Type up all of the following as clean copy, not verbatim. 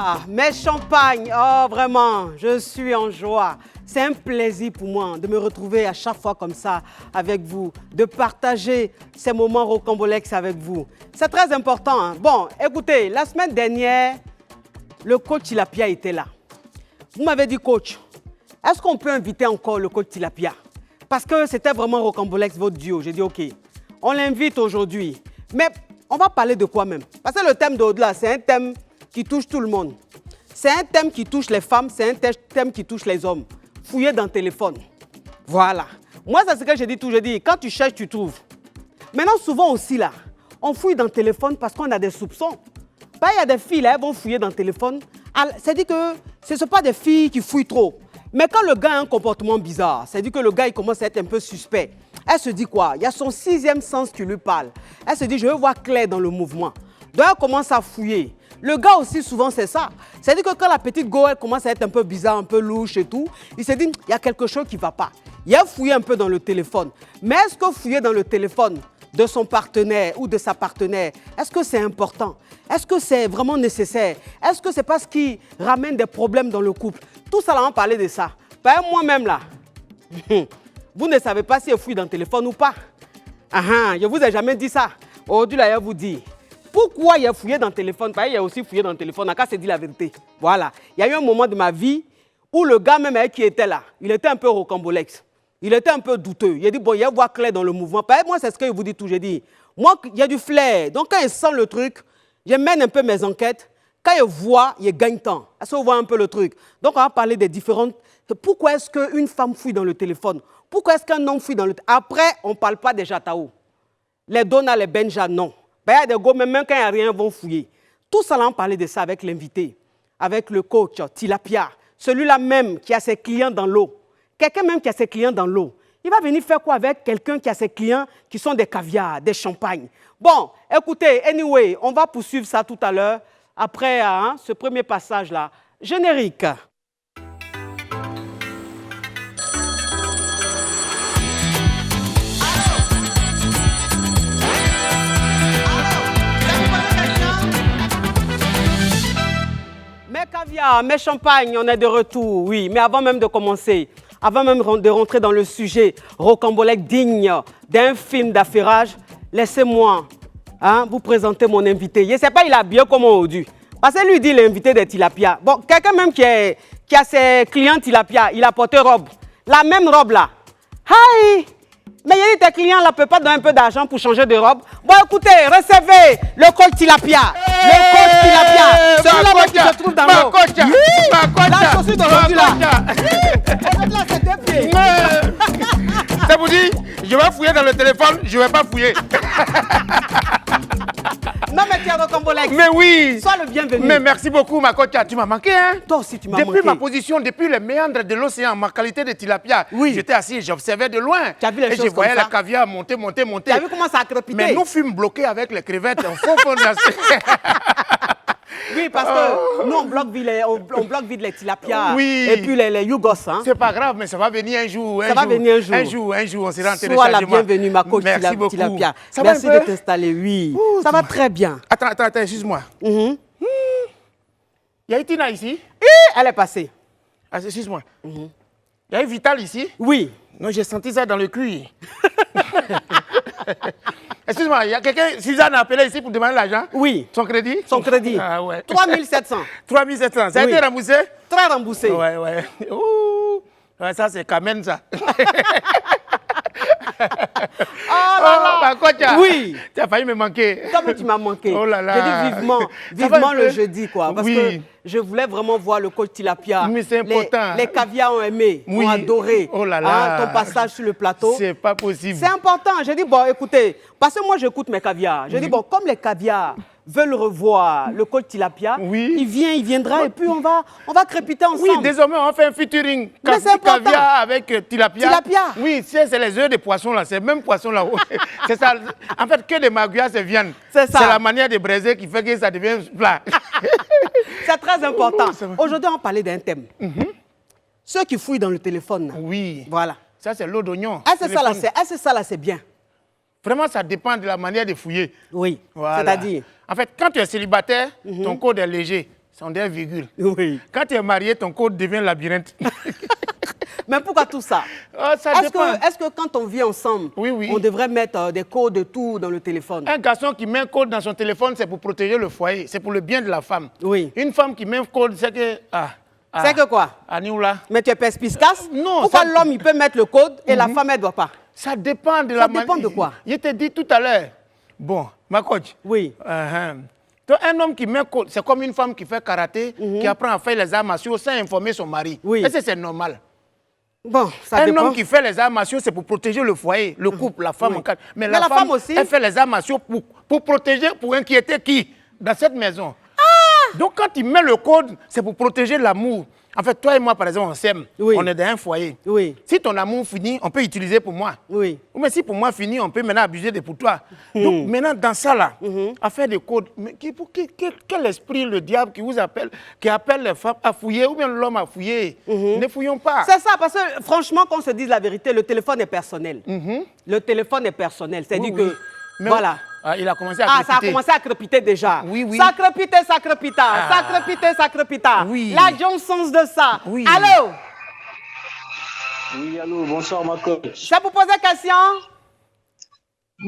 Ah, mes champagnes, oh vraiment, je suis en joie. C'est un plaisir pour moi de me retrouver à chaque fois comme ça avec vous, de partager ces moments rocambolesques avec vous. C'est très important. Hein? Bon, écoutez, la semaine dernière, le coach Tilapia était là. Vous m'avez dit, coach, est-ce qu'on peut inviter encore le coach Tilapia? Parce que c'était vraiment rocambolesque votre duo. J'ai dit, OK, on l'invite aujourd'hui. Mais on va parler de quoi même? Parce que le thème d'au-delà, c'est un thème qui touche tout le monde. C'est un thème qui touche les femmes, c'est un thème qui touche les hommes. Fouiller dans le téléphone. Voilà. Moi, c'est ce que j'ai dit tout. Je dis, quand tu cherches, tu trouves. Maintenant, souvent aussi, là, on fouille dans le téléphone parce qu'on a des soupçons. Il y a des filles, là, elles vont fouiller dans le téléphone. C'est-à-dire que ce ne sont pas des filles qui fouillent trop. Mais quand le gars a un comportement bizarre, c'est-à-dire que le gars il commence à être un peu suspect, elle se dit quoi? Il y a son sixième sens qui lui parle. Elle se dit, je veux voir clair dans le mouvement. Donc elle commence à fouiller. Le gars aussi, souvent, c'est ça. C'est-à-dire que quand la petite go, elle commence à être un peu bizarre, un peu louche et tout, il se dit, il y a quelque chose qui ne va pas. Il a fouillé un peu dans le téléphone. Mais est-ce que fouiller dans le téléphone de son partenaire ou de sa partenaire, est-ce que c'est important? Est-ce que c'est vraiment nécessaire? Est-ce que c'est pas ce qui ramène des problèmes dans le couple? Tout ça, là, on va parler de ça. Moi-même, là, vous ne savez pas si elle fouille dans le téléphone ou pas. Je ne vous ai jamais dit ça. Aujourd'hui, là, je vous dis. Pourquoi il a fouillé dans le téléphone? Il a aussi fouillé dans le téléphone. Quand c'est dit la vérité. Voilà. Il y a eu un moment de ma vie où le gars même qui était là, il était un peu rocambolesque. Il était un peu douteux. Il a dit, bon, il y a voir clair dans le mouvement. Moi, c'est ce que je vous dis tout. J'ai dit, moi, il y a du flair. Donc, quand il sent le truc, je mène un peu mes enquêtes. Quand il voit, il gagne temps. Est-ce qu'on voit un peu le truc? Donc, on va parler des différentes... Pourquoi est-ce qu'une femme fouille dans le téléphone? Pourquoi est-ce qu'un homme fouille dans le téléphone? Après, on ne parle pas des jataos. Les donas, les benjas, non. Il y a des gars, même quand il n'y a rien, ils vont fouiller. Tout ça, là, on parlait de ça avec l'invité, avec le coach Tilapia, celui-là même qui a ses clients dans l'eau. Quelqu'un même qui a ses clients dans l'eau. Il va venir faire quoi avec quelqu'un qui a ses clients qui sont des caviars, des champagnes? Bon, écoutez, anyway, on va poursuivre ça tout à l'heure, après ce premier passage-là. Générique. Mes caviars, mes champagnes, on est de retour, oui. Mais avant même de commencer, avant même de rentrer dans le sujet rocambolesque digne d'un film d'affairage, laissez-moi vous présenter mon invité. Je ne sais pas, il a bien comme aujourd'hui. Parce que lui dit l'invité de Tilapia. Bon, quelqu'un même qui a ses clients Tilapia, il a porté robe. La même robe là. Hi! Mais il y a tes clients là ne peuvent pas donner un peu d'argent pour changer de robe. Bon, écoutez, recevez le coach Tilapia. Le coach Tilapia. Celui-là qui se trouve dans l'eau. La chaussure d'aujourd'hui là. Là, c'est deux pieds. Ça vous dit, je vais fouiller dans le téléphone, je ne vais pas fouiller. Non, mais tu es rocambolesque. Mais oui. Sois le bienvenu. Mais merci beaucoup, ma coach. Tu m'as manqué, hein? Toi aussi, tu m'as manqué. Depuis ma position, depuis les méandres de l'océan, ma qualité de tilapia, oui. J'étais assis, j'observais de loin. Tu as vu les choses et je voyais comme ça? la caviar monter. Tu as vu comment ça a crépité? Mais nous fûmes bloqués avec les crevettes en fond. Oui, parce que nous, on bloque vite les tilapias. Oui. Et puis les yougos. Hein. C'est pas grave, mais ça va venir un jour. Ça va venir un jour. Un jour, on sera en téléchargement. Sois la bienvenue, ma coach Tilapia. Merci de t'installer, oui. Ouh, ça va très bien. Attends, excuse-moi. Il y a Itina ici? Elle est passée. Ah, excuse-moi. Il y a Vital ici? Oui. Non, j'ai senti ça dans le cuir. Excuse-moi, il y a quelqu'un, Suzanne a appelé ici pour demander l'argent? Oui. Son crédit? Son crédit. Ah ouais. 3700. 3700. Ça a été remboursé? Très remboursé. Ouais. Ouh. Ouais, ça, c'est Kamen, ça. Oh là là. Ma coach. Oui. Tu as failli me manquer. Comme tu m'as manqué. Oh là là. J'ai dit vivement le jeudi, quoi. Parce que je voulais vraiment voir le coach Tilapia. Mais c'est important. Les caviars ont aimé, ont adoré. Oh là là. Ton passage sur le plateau. C'est pas possible. C'est important. J'ai dit, bon, écoutez, parce que moi, j'écoute mes caviars. J'ai dit, bon, comme les caviars veulent revoir le coach Tilapia, il viendra et puis on va crépiter ensemble. Oui, désormais, on fait un featuring. Caviar avec Tilapia. Oui, c'est les œufs de poisson là, c'est le même poisson là. C'est ça. En fait, que des maguillas, c'est viande. C'est ça. C'est la manière de braiser qui fait que ça devient plat. C'est très important. Aujourd'hui, on va parler d'un thème. Ceux qui fouillent dans le téléphone. Oui. Voilà. Ça, c'est l'eau d'oignon. C'est ça là, c'est bien. Vraiment, ça dépend de la manière de fouiller. Oui. Voilà. C'est-à-dire? En fait, quand tu es célibataire, ton code est léger. sont des virgules. Oui. Quand tu es marié, ton code devient labyrinthe. Mais pourquoi tout ça? Est-ce que quand on vit ensemble, on devrait mettre des codes et tout dans le téléphone? Un garçon qui met un code dans son téléphone, c'est pour protéger le foyer, c'est pour le bien de la femme. Oui. Une femme qui met un code, c'est que... c'est que quoi? Anioula. Mais tu es perspicace? Non. Pourquoi l'homme, il peut mettre le code et la femme, elle ne doit pas? Ça dépend de la manière. Ça dépend de quoi? Je te dis tout à l'heure. Bon, ma coach. Oui. Donc, un homme qui met code, c'est comme une femme qui fait karaté, qui apprend à faire les arts martiaux sans informer son mari. Oui. Est-ce que c'est normal? Bon, ça dépend. Un homme qui fait les arts martiaux, c'est pour protéger le foyer, le couple, la femme. Oui. Mais la femme aussi, elle fait les arts martiaux pour protéger, pour inquiéter qui? Dans cette maison. Donc, quand il met le code, c'est pour protéger l'amour. En fait, toi et moi, par exemple, on s'aime. Oui. On est dans un foyer. Oui. Si ton amour finit, on peut utiliser pour moi. Oui. Mais si pour moi finit, on peut maintenant abuser de pour toi. Donc maintenant, dans ça là, à faire des codes, mais quel esprit le diable qui vous appelle, qui appelle les femmes à fouiller ou bien l'homme à fouiller? Ne fouillons pas. C'est ça, parce que franchement, qu'on se dise la vérité, le téléphone est personnel. Le téléphone est personnel. C'est-à-dire que, voilà. Il a commencé à crépiter. Ça a commencé à crépiter déjà. Oui. Ça crépite, ça crépita. Ça crépite, ça crépita. Oui. La Johnson's de ça. Oui. Allô? Oui, allô, bonsoir ma coach. Ça pour poser question?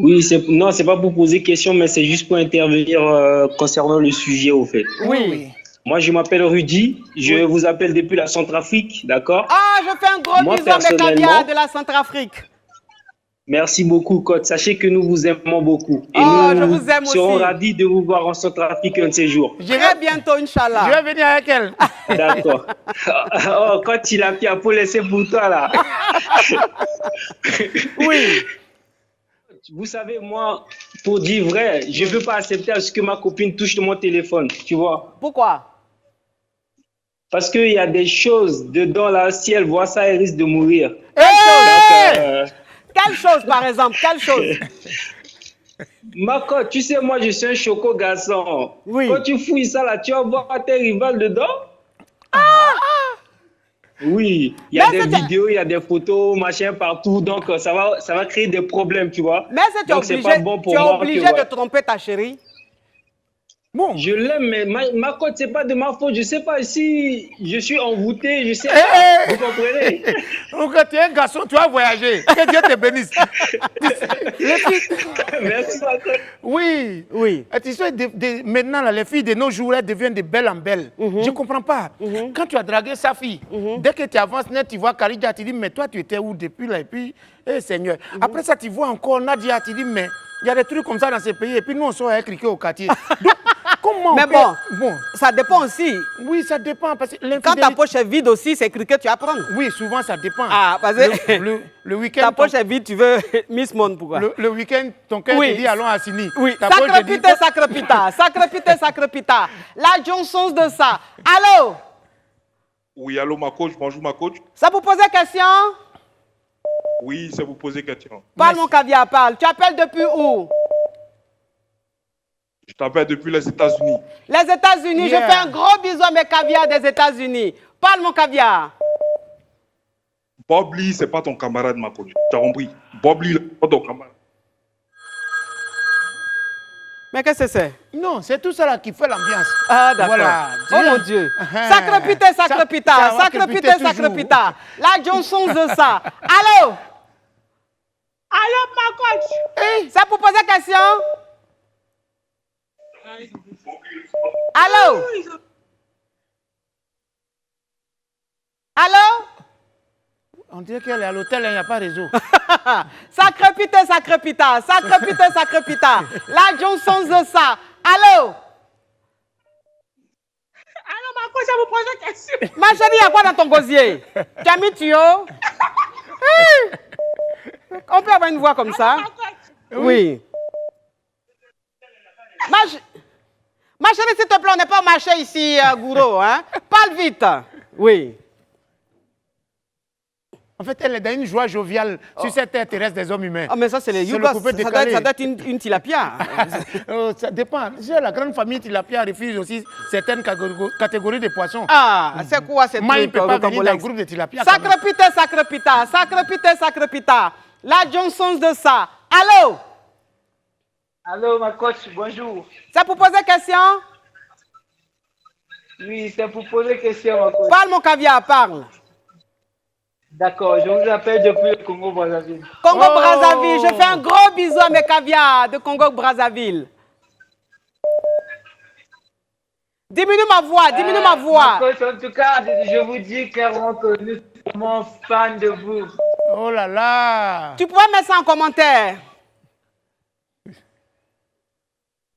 Oui, non, c'est pas pour poser question, mais c'est juste pour intervenir concernant le sujet au fait. Oui. Moi, je m'appelle Rudy, je vous appelle depuis la Centrafrique, d'accord? Ah, je fais un gros bisou à mes caviars de la Centrafrique. Merci beaucoup, coach. Sachez que nous vous aimons beaucoup. Et je vous aime aussi. Nous serons ravis de vous voir en Centrafrique un de ces jours. Très bientôt, Inch'Allah. Je vais venir avec elle. D'accord. Oh, quand il a pris à pour laisser pour toi, là. Oui. Vous savez, moi, pour dire vrai, je ne veux pas accepter à ce que ma copine touche mon téléphone, tu vois. Pourquoi? Parce qu'il y a des choses dedans, là, si elle voit ça, elle risque de mourir. Quelle chose, par exemple? Quelle chose? Marco, tu sais, moi, je suis un choco garçon. Oui. Quand tu fouilles ça, là, tu vas voir tes rivales dedans. Oui, il y a des vidéos, il y a des photos, machin partout. Donc, ça va créer des problèmes, tu vois. Mais est-ce que tu es obligé de tromper ta chérie? Bon. Je l'aime, mais ma cote, c'est pas de ma faute. Je sais pas si je suis envoûté, je sais pas. Vous comprenez? Donc, tu es un garçon, tu vas voyager. Que Dieu te bénisse. Merci, ma cote. Oui. Et tu sais, maintenant, là, les filles de nos jours, elles deviennent de belles en belles. Je comprends pas. Quand tu as dragué sa fille, dès que tu avances net, tu vois Karija, tu dis, mais toi, tu étais où depuis là? Et puis, Seigneur. Après ça, tu vois encore Nadia, tu dis, mais il y a des trucs comme ça dans ces pays. Et puis, nous, on sort à criquer au quartier. Donc, comment mais bon, ça dépend aussi. Oui, ça dépend. Parce que quand ta poche est vide aussi, c'est criquet, tu vas prendre. Oui, souvent, ça dépend. Parce que le week-end. Ta poche est vide, tu veux Miss Monde, pourquoi? Le week-end, ton cœur te dit, allons à Sini. Oui, ça crépita. La Johnson's de ça. Allô? Oui, allô, ma coach. Bonjour, ma coach. Ça vous poser question? Oui, ça vous poser question. Parle, mon caviar, parle. Tu appelles depuis où? Je t'appelle depuis les États-Unis. Les États-Unis, je fais un gros bisou à mes caviars des États-Unis. Parle, mon caviar. Bob Lee, c'est pas ton camarade, ma coach. Tu as compris? Bob Lee, pas ton camarade. Mais qu'est-ce que c'est? Non, c'est tout ça là qui fait l'ambiance. Ah, d'accord. Voilà. Oh mon Dieu. Ça crépita. La Johnson's de ça. Allô? Allô, ma coach? Ça pour poser question? Allô? Allô? On dirait qu'elle est à l'hôtel, il n'y a pas réseau. Ça crépita. La Johnson's de ça. Allô? Allô, ma coach, ça vous pose une question. Ma chérie, il y a quoi dans ton gosier? Tu as mis tuyau? On peut avoir une voix comme ça? Oui. Ma chérie, s'il te plaît, on n'est pas au marché ici, Gouraud. Hein? Parle vite. Oui. En fait, elle est dans une joie joviale sur cette terre terrestre des hommes humains. Ah, mais ça, c'est les yougos. Ça doit être une tilapia. Ça dépend. La grande famille tilapia refuse aussi certaines catégories de poissons. Ah, c'est quoi cette truc? Moi, il ne peut pas venir dans le groupe de tilapia. Ça crépita. La Johnson's de ça. Allô? Allô, ma coach, bonjour. Ça pour poser question? Oui, c'est pour poser question, ma coach. Parle, mon caviar, parle. D'accord, je vous appelle depuis le Congo-Brazzaville. Congo-Brazzaville, je fais un gros bisou à mes caviars de Congo-Brazzaville. Diminue ma voix, diminue ma voix. Ma coach, en tout cas, je vous dis clairement que nous sommes fans de vous. Oh là là. Tu pourrais mettre ça en commentaire.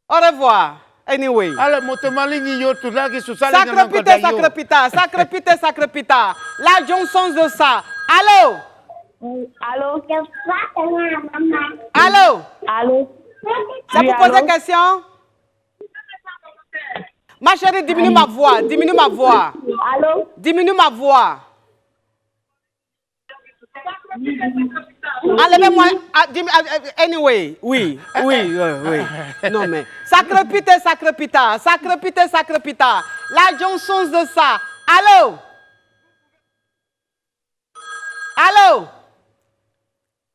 Au revoir. Anyway. Alors, motomali yo tout là qui sous ça. Sacrepita, sacrepita, sacrepita, sacrepita. La Johnson de ça. Allô? Allô? Allô? Allô? Ça Oui, vous pose allô? question? Ma chérie, diminue ma voix, diminue ma voix. Allô? Diminue ma voix. Enlevez-moi. Anyway, oui. Non, mais. Sacrepita, sacrepita, sacrepita, sacrepita. La Johnson de ça. Allô? Allô?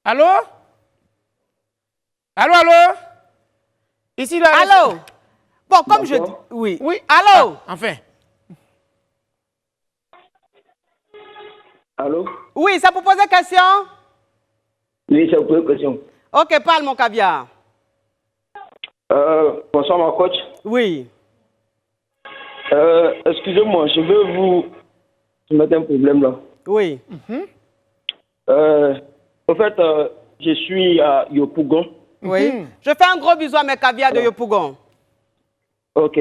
Allô? Allô, allô? Ici, là. Allô? Bon, comme je dis. Oui. Oui. Allô? Ah, enfin. Allô? Oui, ça vous pose question? Oui, c'est une question. Ok, parle, mon caviar. Bonsoir, ma coach. Oui. Excusez-moi, je veux vous mettre un problème là. Oui. En fait, je suis à Yopougon. Oui. Je fais un gros bisou à mes caviars de Yopougon. Ok.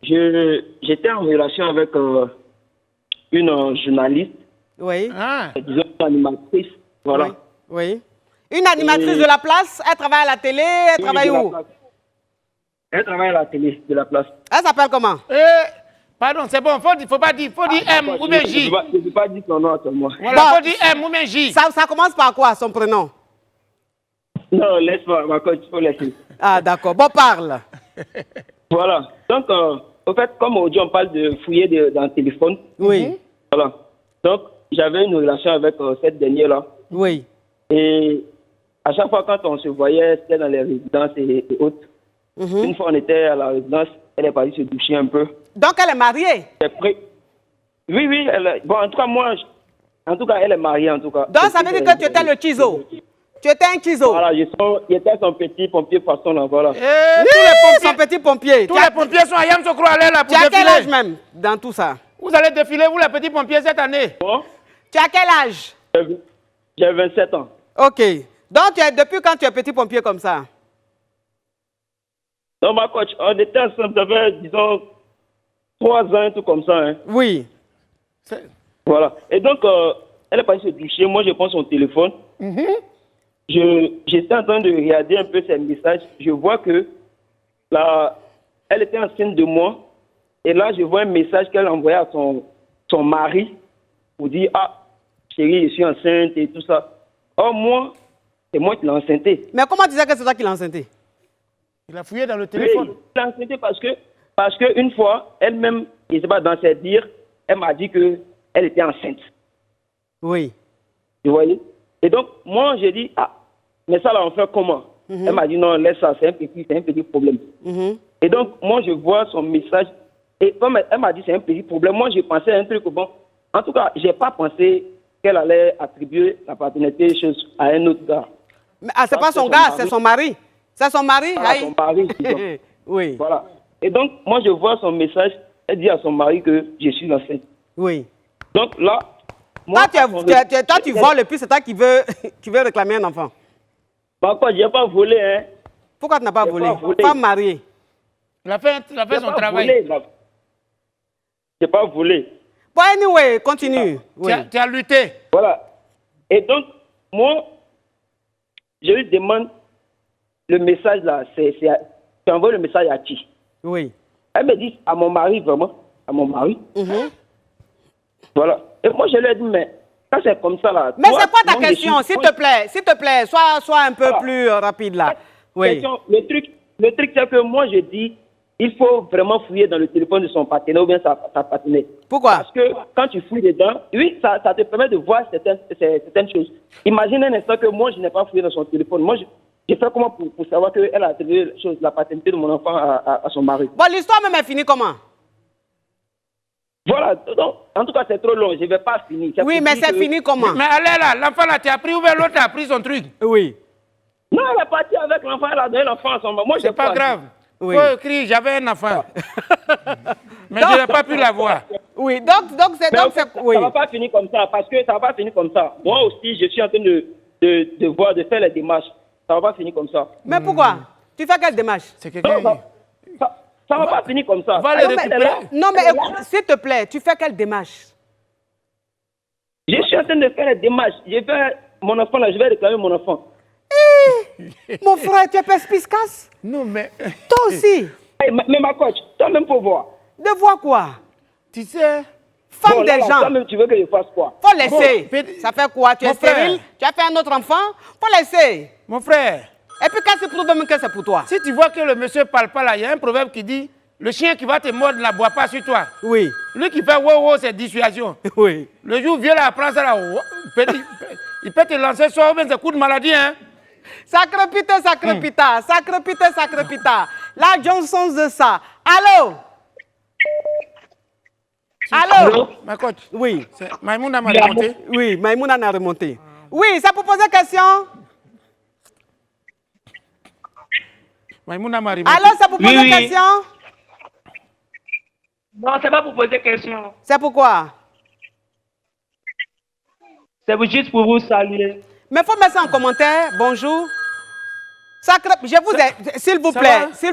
J'étais en relation avec une journaliste, Oui. Ah. disons une animatrice. Voilà. Oui. Une animatrice de la place, elle travaille à la télé, elle travaille de la où? place. Elle travaille à la télé de la place. Elle s'appelle comment? Pardon, c'est bon, faut pas dire, faut dire M ou bien J. Je ne peux pas dire son nom actuellement. Voilà, Bon. faut dire M ou bien J. Ça commence par quoi, son prénom? Non, laisse-moi, ma coach, il faut laisser. Ah, d'accord. Bon, parle. Voilà. Donc, en fait, comme aujourd'hui on parle de fouiller dans le téléphone, Oui. voilà. Donc, j'avais une relation avec cette dernière-là. Oui. Et à chaque fois, quand on se voyait, c'était dans les résidences et autres. Une fois, on était à la résidence, elle est partie se doucher un peu. Donc, elle est mariée? Oui, oui. Bon, en tout cas, elle est mariée, en tout cas. Donc, ça veut dire que tu étais le chizo. Tu étais un chizo. Voilà, j'étais son petit pompier poisson, là, voilà. Tous les pompiers, son petit pompier. Tous les pompiers sont à Yamsokro là Tu pour as quel âge défiler. même dans tout ça? Vous allez défiler, vous les petits pompiers, cette année. Bon, Tu as quel âge? j'ai 27 ans. Ok. Donc, depuis quand tu es petit pompier comme ça? Donc, ma coach, on était ensemble, ça fait, disons, 3 ans, tout comme ça, hein. Oui. Voilà. Et donc, elle est partie se doucher. Moi, je prends son téléphone. J'étais en train de regarder un peu ses messages. Je vois que là, elle était enceinte de moi. Et là, je vois un message qu'elle envoyait à son mari pour dire, ah, chérie, je suis enceinte et tout ça. Or, moi, c'est moi qui l'ai enceinté. Mais comment tu sais que c'est toi qui l'as enceinté? Il a fouillé dans le Oui, téléphone. je l'ai enceinté parce que une fois, elle-même, je ne sais pas, dans ses dires, elle m'a dit qu'elle était enceinte. Oui. Vous voyez? Et donc, moi, j'ai dit, ah, mais ça, là, on fait comment? Elle m'a dit, non, laisse ça, c'est un petit problème. Et donc, moi, je vois son message. Et comme elle m'a dit, c'est un petit problème, moi, j'ai pensé à un truc, bon, en tout cas, je n'ai pas pensé qu'elle allait attribuer la paternité à un autre gars. Mais c'est pas c'est son son gars, mari. c'est son mari. C'est son mari? Voilà, Aïe. son mari, disons. Oui. Voilà. Et donc, moi, je vois son message, elle dit à son mari que je suis enceinte. Oui. Donc là, moi, Toi, tu voles et puis c'est toi qui veux réclamer un enfant. Par contre, je n'ai pas volé, hein. Pourquoi tu n'as pas J'ai volé? pas volé. Femme mariée. Il a fait J'ai son pas travail. volé, là. J'ai pas volé. Bon, anyway, continue. Oui. Tu as lutté. Voilà. Et donc, moi, je lui demande le message là, tu envoies le message à qui? Oui. Elle me dit à mon mari, vraiment, à mon mari. Voilà. Et moi, je lui ai dit, mais quand c'est comme ça là. Mais toi, c'est quoi ta moi, je question, suis- s'il te plaît, sois un peu Voilà. plus rapide là. Oui. Question, le truc, c'est que moi, je dis, il faut vraiment fouiller dans le téléphone de son partenaire ou bien sa partenaire. Pourquoi? Parce que quand tu fouilles dedans, oui, ça te permet de voir certaines choses. Imagine un instant que moi, je n'ai pas fouillé dans son téléphone. Moi, Je fais comment pour savoir qu'elle a attribué la paternité de mon enfant à son mari. Bon, l'histoire même est finie comment? Voilà, donc, en tout cas, c'est trop long, je ne vais pas finir. Oui, mais c'est fini comment? Mais allez là, l'enfant là, tu as pris ou bien l'autre a pris son truc? Oui. Non, elle est partie avec l'enfant, elle a donné l'enfant à son mari. Moi, C'est pas grave. Oui. Faut écrire, j'avais un enfant. Mais je n'ai pas pu l'avoir. Oui, donc c'est... Mais Donc en fait, oui. ça ne va pas finir comme ça, parce que ça ne va pas finir comme ça. Moi aussi, je suis en train de faire les démarches. Ça ne va pas finir comme ça. Mais pourquoi? Tu fais quelle démarche? C'est quelqu'un. Ça ne va pas finir comme ça. Va les récupérer. Non, mais écoute, s'il te plaît, tu fais quelle démarche? Je suis en train de faire les démarches. Je vais, mon enfant là, je vais réclamer mon enfant. Mon frère, tu es perspicace? Non, mais. Toi aussi? Hey, mais ma coach, toi-même pour voir. De voir quoi? Tu sais. Femme Bon, des là, gens. toi-même, tu veux que je fasse quoi? Faut laisser. Bon, Ça fait quoi? Tu es mon frère. stérile? Tu as fait un autre enfant? Faut laisser. Mon frère, Et puis quand c'est prouve même que c'est pour toi? si tu vois que le monsieur ne parle pas là, il y a un proverbe qui dit le chien qui va te mordre ne boit pas sur toi. Oui. Lui qui fait wow wow, c'est dissuasion. Oui. Le jour où vieux là apprend ça là, il peut te lancer soit ou bien c'est coup de maladie, hein. Sacre pita, sacre pita, sacre pita, sacre pita. La Johnson de ça. Allô? Allô? Ma coach, Oui. Maïmouna m'a remonté. Oui, Maïmouna a remonté. Oui, ça pour poser question? Maïmouna m'a remonté. Allô, ça pour poser Oui. question? Non, c'est pas pour poser question. C'est pourquoi? C'est juste pour vous saluer. Mais il faut mettre ça en commentaire. Bonjour. Sacre, s'il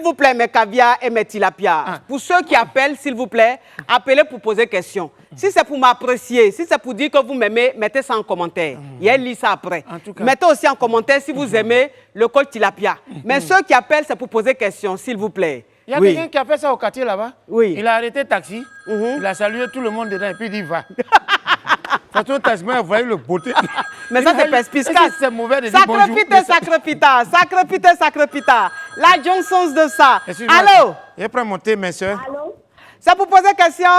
vous plaît, mes caviar et mes tilapia. Pour ceux qui appellent, s'il vous plaît, appelez pour poser question. Si c'est pour m'apprécier, si c'est pour dire que vous m'aimez, mettez ça en commentaire. Et elle lit ça après. En tout cas. Mettez aussi en commentaire si vous aimez le col tilapia. Mais ceux qui appellent, c'est pour poser question, s'il vous plaît. Il y a Oui. quelqu'un qui a fait ça au quartier là-bas. Oui. Il a arrêté le taxi. Il a salué tout le monde dedans et puis il dit va. Quand le taximan a voyé le beauté. Mais ça, c'est perspicace. C'est mauvais de dire bonjour. Sacre pita, sacre pita, sacre pita, sacre pita. La Johnson's de ça. Excuse-moi. Allô? Je prends mon thé, mes soeurs. Allô? Ça pour poser question?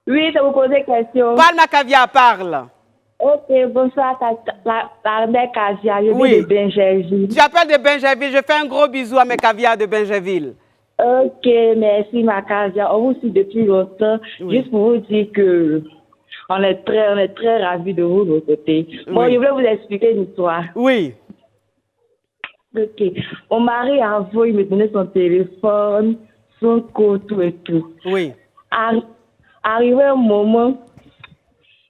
Oui, ça vous poser question. Parle, ma caviar, parle. Ok, bonsoir, la mère Casia, je Oui. viens de Benjerville. Tu appelles de Benjerville. Je fais un gros bisou à mes caviars de Benjerville. Ok, merci ma Casia. On vous suit depuis longtemps. Oui. Juste pour vous dire que on est très ravis de vous de votre côté. Bon, Oui. je voulais vous expliquer une histoire. Oui. Ok. Mon mari avant, il me donnait son téléphone, son code, tout et tout. Oui. Arrivé un moment,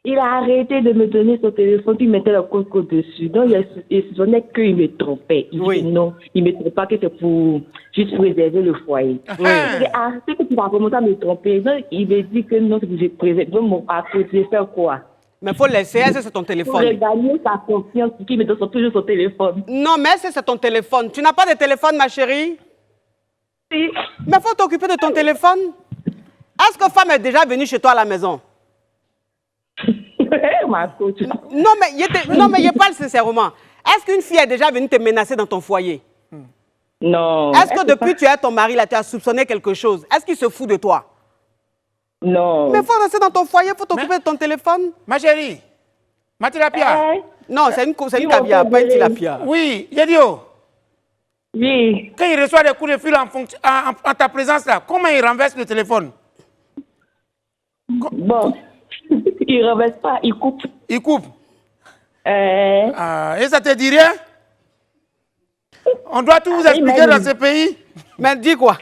il a arrêté de me donner son téléphone, puis il mettait le code dessus. Donc, il se donnait qu'il me trompait. Il Oui. dit non, il ne me trompait pas, que c'est pour juste préserver le foyer. Oui. Il a arrêté que tu vas commencer à me tromper. Donc, il me dit que non, que je préserve mon parcours. Je vais faire quoi? Mais il faut laisser. Est-ce que c'est ton Pour téléphone? regagner sa confiance, qu'il me donne toujours son téléphone. Non, mais est-ce que c'est ton téléphone? Tu n'as pas de téléphone, ma chérie? Si. Mais il faut t'occuper de ton téléphone. Est-ce que femme est déjà venue chez toi à la maison? Ma coach. Non, mais je parle sincèrement. Est-ce qu'une fille est déjà venue te menacer dans ton foyer? Non. Est-ce que depuis que tu es ton mari, là, tu as soupçonné quelque chose? Est-ce qu'il se fout de toi? Non. Mais il faut rester dans ton foyer, il faut t'occuper de ton téléphone. Ma chérie, ma tilapia. Non, c'est une caviar, pas une tilapia. Oui, j'ai dit oh. Oui. Quand il reçoit des coups de fil en ta présence là, comment il renverse le téléphone? Bon. Il ne renverse pas, il coupe. Il coupe. Euh, Et ça te dit rien? On doit tout vous expliquer dans ce pays. Mais dis quoi?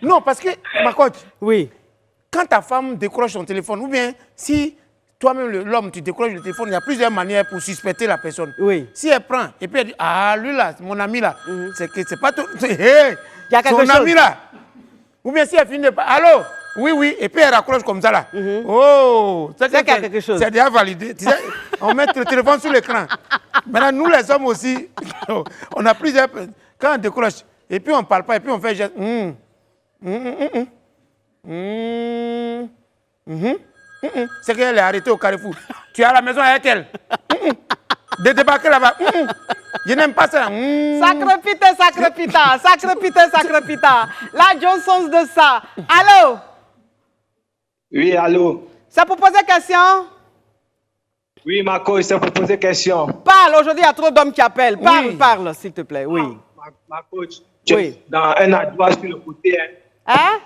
Non, parce que, ma coach, Oui. quand ta femme décroche son téléphone, ou bien si toi-même, l'homme, tu décroches le téléphone, il y a plusieurs manières pour suspecter la personne. Oui. Si elle prend, et puis elle dit, ah, lui là, mon ami là, c'est que c'est pas tout. Hey, Il y a quelque son chose. ami là. Ou bien si elle finit de pas, allô? Oui, oui, et puis elle raccroche comme ça là. Oh, C'est qu'il y a quelque chose. C'est déjà validé. Tu sais, on met le téléphone sur l'écran. Maintenant, nous les hommes aussi, on a plusieurs. Quand on décroche, et puis on ne parle pas, et puis on fait juste. C'est qu'elle est arrêtée au Carrefour. Tu es à la maison avec elle. De débarquer là-bas. Je n'aime pas ça. Sacre pita, sacre pita, sacre pita, sacre pita. La Johnson's de ça. Allô? Oui, allô? Ça pour poser question? Oui, ma coach, c'est pour poser question. Parle, aujourd'hui, il y a trop d'hommes qui appellent. Parle, parle, s'il te plaît, oui. Ma coach, Oui. dans un adjoint sur le côté. Hein?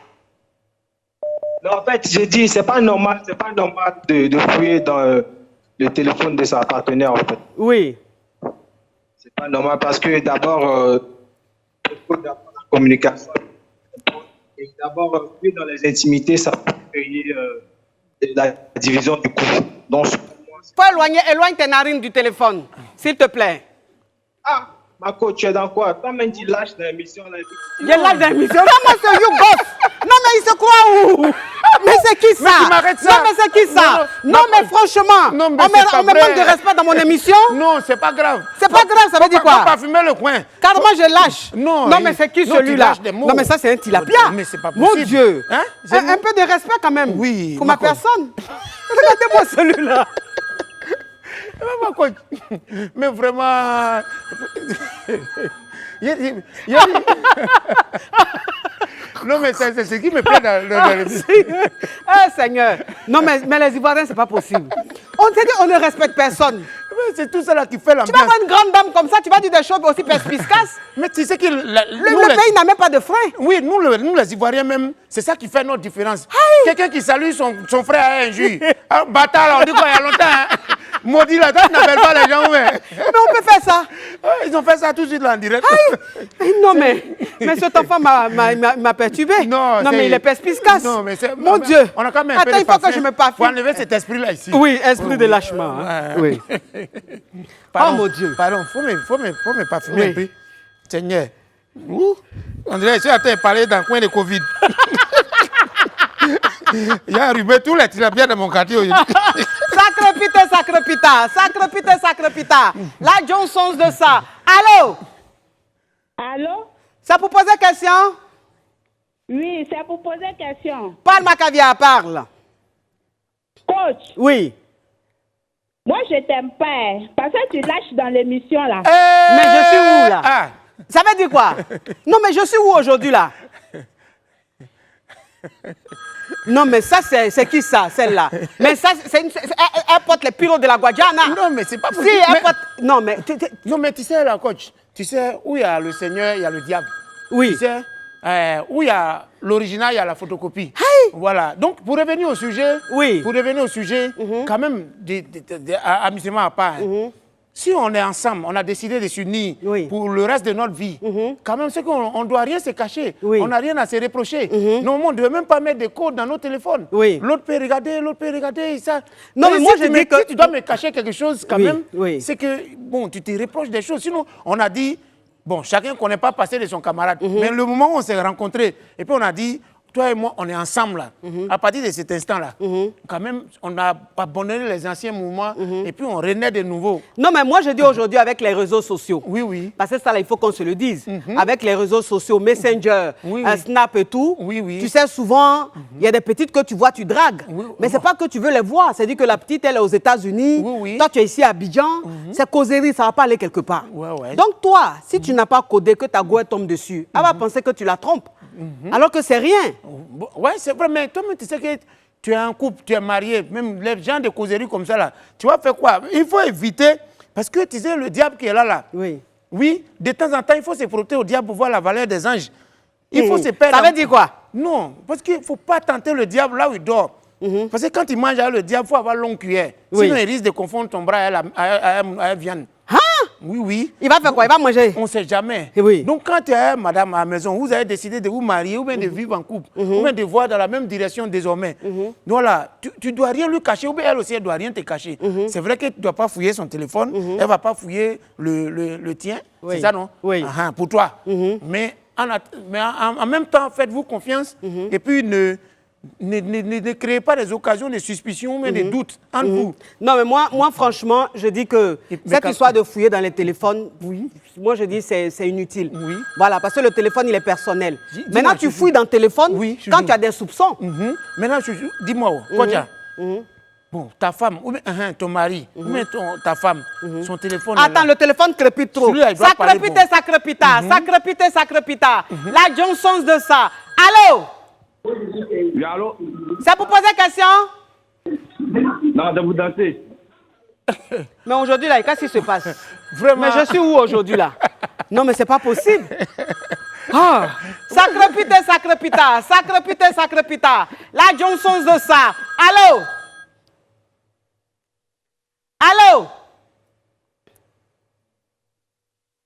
Non, en fait, j'ai dit, c'est pas normal de fouiller dans le téléphone de sa partenaire, en fait. Oui. C'est pas normal parce que d'abord, il faut d'abord la communication. Et d'abord, fouiller dans les intimités, ça peut créer la division du couple. Donc, Éloigne tes narines du téléphone, s'il te plaît. ah, ma coach, tu es dans quoi? Toi-même, tu lâches dans l'émission. Il lâche dans l'émission. Non, moi, c'est You Boss. Non, mais il se croit où? Mais c'est qui ça? Mais tu m'arrêtes ça. Non, mais c'est qui ça? Non, mais franchement, Non, mais on c'est pas me vrai. manque de respect dans mon émission. Non, c'est pas grave. C'est pas grave, ça veut dire Faut quoi? pas fumer le coin. Carrément, je lâche. Non, mais c'est qui non, tu celui-là? lâches des mots. Non, mais ça, c'est un tilapia. Mais c'est pas Mon possible. Dieu. Hein? Un peu de respect quand même. Oui, Pour ma ma personne. Regardez-moi celui-là. Mais vraiment... Non, mais c'est ce qui me plaît dans l'émission. Ah, Seigneur. Non, mais les Ivoiriens, c'est pas possible. On s'est dit, on ne respecte personne. C'est tout ça là qui fait Tu vas l'ambiance. voir une grande dame comme ça, tu vas dire des choses aussi perspicaces. Mais tu sais que Le pays n'a même pas de frein. Oui, nous les Ivoiriens même, c'est ça qui fait notre différence. Quelqu'un qui salue son frère à injure. Un bâtard là, on dit quoi il y a longtemps. Hein? Maudit là, toi tu n'appelles pas les gens, ouais. Mais on peut faire ça. Ils ont fait ça tout de suite là en direct. Non, mais cet enfant m'a perturbé. Non, mais il est perspicace. Non, mais c'est... Mon Dieu. On a quand même un peu Attends, de il faut que parfum. je me parfume. Faut enlever cet esprit-là ici. Oui, esprit de lâchement. Hein. Ouais. Oui. Pardon, Oh mon Dieu. Pardon, faut me parfumer Oui. un peu. Seigneur. Ouh. On dirait que je suis en train de parler dans le coin de Covid. Il y a arrivé tous les tilapias de mon quartier aujourd'hui. Sacre pita. La Johnson's de ça. Allô? Allô? C'est pour poser question? Oui, c'est pour poser question. Parle, ma caviar, parle. Coach, Oui. moi je t'aime pas, hein, parce que tu lâches dans l'émission là. Mais je suis où là? Ah. Ça veut dire quoi? Non, mais je suis où aujourd'hui là? Non, mais ça, c'est qui ça, celle-là? Mais ça, elle porte les pyros de la Guadiana. Non, mais c'est pas possible. Si, elle porte... Non, mais... Non, mais tu sais, là, coach, tu sais, où il y a le Seigneur, il y a le diable. Oui. Tu sais, où il y a l'original, il y a la photocopie. Hey. Voilà. Donc, pour revenir au sujet, Oui. quand même, amusement à part, hein. Si on est ensemble, on a décidé de s'unir Oui. pour le reste de notre vie, quand même, c'est qu'on ne doit rien se cacher. Oui. On n'a rien à se reprocher. Non, on ne doit même pas mettre des codes dans nos téléphones. Oui. L'autre peut regarder, ça. Non, mais moi, si je dis que... si tu dois me cacher quelque chose, quand Oui, même, oui. c'est que, bon, tu te reproches des choses. Sinon, on a dit, bon, chacun ne connaît pas passé de son camarade. Mais le moment où on s'est rencontrés, et puis on a dit, toi et moi, on est ensemble là. À partir de cet instant-là, quand même, on a abandonné les anciens mouvements et puis on renaît de nouveau. Non, mais moi, je dis aujourd'hui avec les réseaux sociaux. Oui, oui. Parce que ça, là, il faut qu'on se le dise. Avec les réseaux sociaux, Messenger, Oui, oui. Snap et tout, Oui, oui. tu sais, souvent, il y a des petites que tu vois, tu dragues. Oui, mais c'est pas que tu veux les voir. C'est-à-dire que la petite, elle est aux États-Unis. Oui, oui. Toi, tu es ici à Abidjan. C'est causerie, ça va pas aller quelque part. Ouais, ouais. Donc, toi, si tu n'as pas codé, que ta goût tombe dessus, elle va penser que tu la trompes. Alors que c'est rien. Bon, ouais, c'est vrai, mais toi, tu sais que tu es en couple, tu es marié, même les gens de causerie comme ça, là, tu vas faire quoi? Il faut éviter, parce que tu sais, le diable qui est là, Oui. oui, de temps en temps, il faut se frotter au diable pour voir la valeur des anges. Il faut se perdre. Ça veut dire quoi? Non, parce qu'il ne faut pas tenter le diable là où il dort. Parce que quand il mange avec le diable, il faut avoir longue cuillère. Oui. Sinon, il risque de confondre ton bras à la viande. Hein? Oui, oui. Il va faire quoi? Il va manger? On ne sait jamais. Oui. Donc, quand tu es madame à la maison, vous avez décidé de vous marier ou bien de vivre en couple, ou bien de voir dans la même direction désormais. Donc là, tu ne dois rien lui cacher, ou bien elle aussi, elle ne doit rien te cacher. C'est vrai que tu ne dois pas fouiller son téléphone, elle ne va pas fouiller le tien. Oui. C'est ça, non? Oui. Pour toi. Mais en même temps, faites-vous confiance et puis ne créez pas des occasions de suspicion ou de doute entre vous. Non, mais moi, franchement, je dis que Mais cette quand- histoire de fouiller dans les téléphones, moi, je dis que c'est inutile. Oui. Voilà, parce que le téléphone, il est personnel. Dis-moi, Maintenant, tu Chouchou. fouilles dans le téléphone Oui, quand Chouchou. tu as des soupçons. Maintenant, dis-moi, Kodja, bon, ta femme, ou bien ton mari, ou bien ta femme, son téléphone. est Attends, là. le téléphone crépite trop. Celui-là, il doit Ça parler crépite bon. et ça crépita. Ça crépite et ça crépita. La Johnson's de ça. Allô? Oui, allô? C'est pour poser question? Non, de vous danser. Mais aujourd'hui, là, qu'est-ce qui se passe? Vraiment. Mais je suis où aujourd'hui, là? Non, mais c'est pas possible. Ah, sacre pita, sacre pita, sacre pita, sacre pita. La Johnson de ça. Allô? Allô?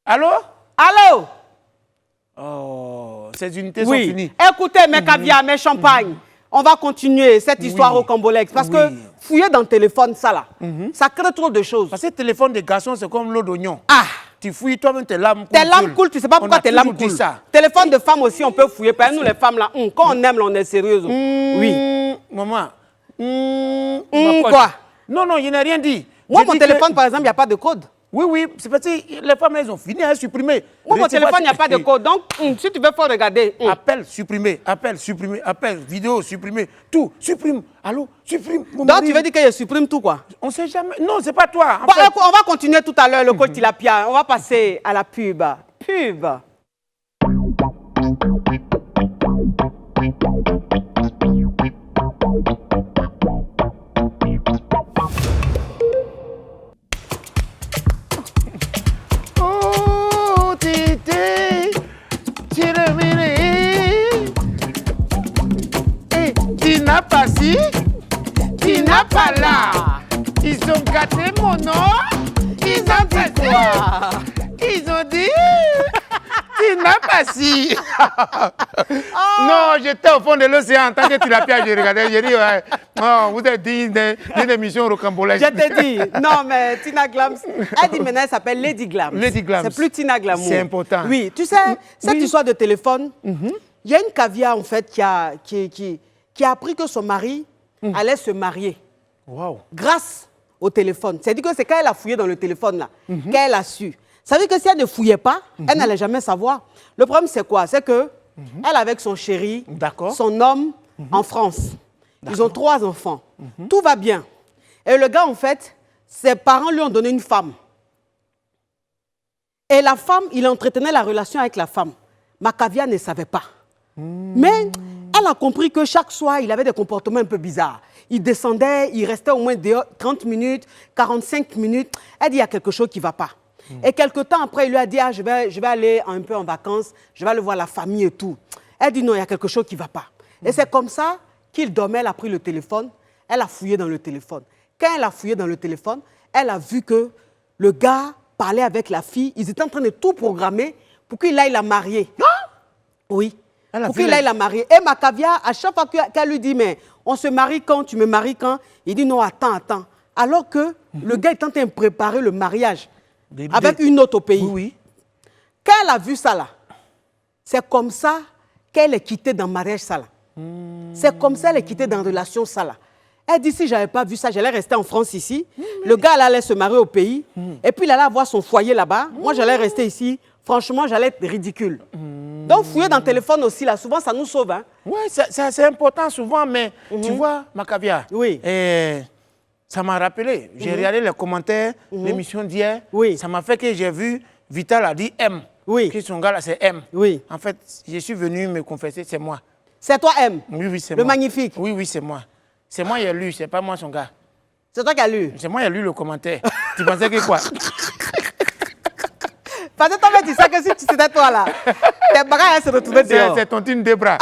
Allô? Allô? Oh, ces unités sont Oui. finies. Écoutez, mes caviars, mes champagnes, on va continuer cette histoire au Cambolex. Parce que fouiller dans le téléphone, ça là, ça crée trop de choses. Parce que le téléphone des garçons, c'est comme l'eau d'oignon. Ah! Tu fouilles toi-même tes lames. Tes lames coulent, tu sais pas pourquoi tes lames coulent. ça. Téléphone de femme aussi, on peut fouiller. Parce que nous, les femmes là, quand on aime, là, on est sérieux. Oui. Maman. Quoi? Non, non, je n'ai rien dit. Moi, J'ai mon dit téléphone, par exemple, il n'y a pas de code. Oui, oui, c'est parce que les femmes, elles ont fini à supprimer. Moi, mon téléphone, il n'y a pas de code. Donc, si tu veux faire regarder. Appel, supprimer, appel, vidéo, supprimer, tout, supprime. Allô, supprime. Donc, tu veux dire que je supprime tout, quoi? On ne sait jamais. Non, c'est pas toi. Bon, écoute, on va continuer tout à l'heure, le coach Tilapia. On va passer à la pub. Pub. Oh, Titi, tu n'as pas si, tu n'as pas là. Ils ont gâté mon nom, ils ont fait quoi? Ils ont dit, tu n'as pas si. Non, j'étais au fond de l'océan en tant que tu l'as piégé, je regardais, j'ai dit, ouais, oh, vous êtes digne d'une émission rocambolesque. Je t'ai dit, non, mais Tina Glams, elle dit maintenant, elle s'appelle Lady Glams. Lady Glams. C'est plus Tina Glamour. C'est important. Oui, tu sais, cette histoire de téléphone, il y a une caviar, en fait, qui a appris que son mari allait se marier. Wow. Grâce au téléphone. C'est-à-dire que c'est quand elle a fouillé dans le téléphone, là, qu'elle a su. Ça veut dire que si elle ne fouillait pas, elle n'allait jamais savoir. Le problème, c'est quoi? C'est que elle, avec son chéri, son homme, en France, ils ont 3 enfants. Tout va bien. Et le gars, en fait, ses parents lui ont donné une femme. Et la femme, il entretenait la relation avec la femme. Macavia ne savait pas. Mais elle a compris que chaque soir, il avait des comportements un peu bizarres. Il descendait, il restait au moins 30 minutes, 45 minutes. Elle dit, il y a quelque chose qui ne va pas. Et quelque temps après, il lui a dit, ah, je vais aller un peu en vacances, je vais aller voir la famille et tout. Elle dit, non, il y a quelque chose qui ne va pas. Et c'est comme ça qu'il dormait, elle a pris le téléphone, elle a fouillé dans le téléphone. Quand elle a fouillé dans le téléphone, elle a vu que le gars parlait avec la fille, ils étaient en train de tout programmer pour qu'il aille la marier. Oui, pour qu'il aille la marier. Et Macavia, à chaque fois qu'elle lui dit, mais on se marie quand, tu me maries quand? Il dit, non, attends. Alors que le gars est en train de préparer le mariage avec une autre au pays. Oui. Quand elle a vu ça là, c'est comme ça qu'elle est quittée dans le mariage ça là. C'est comme ça qu'elle est quittée dans la relation ça là. Elle dit, si je n'avais pas vu ça, j'allais rester en France ici. Le gars allait se marier au pays. Et puis il allait avoir son foyer là-bas. Moi, j'allais rester ici. Franchement, j'allais être ridicule. Donc, fouiller dans le téléphone aussi, là, souvent, ça nous sauve. Hein? Oui, c'est important souvent, mais tu vois, Macavia, ça m'a rappelé. J'ai regardé les commentaires, l'émission d'hier. Ça m'a fait que j'ai vu, Vital a dit M. Que son gars là, c'est M. En fait, je suis venu me confesser, c'est moi. C'est toi, M? Oui, c'est moi. Le magnifique? Oui, c'est moi. C'est moi qui ai lu, c'est pas moi son gars. C'est toi qui as lu? C'est moi qui ai lu le commentaire. Tu pensais que quoi? Parce que toi, tu sais que si c'était toi là, tes bras se retrouvaient dehors. C'est tontine de bras.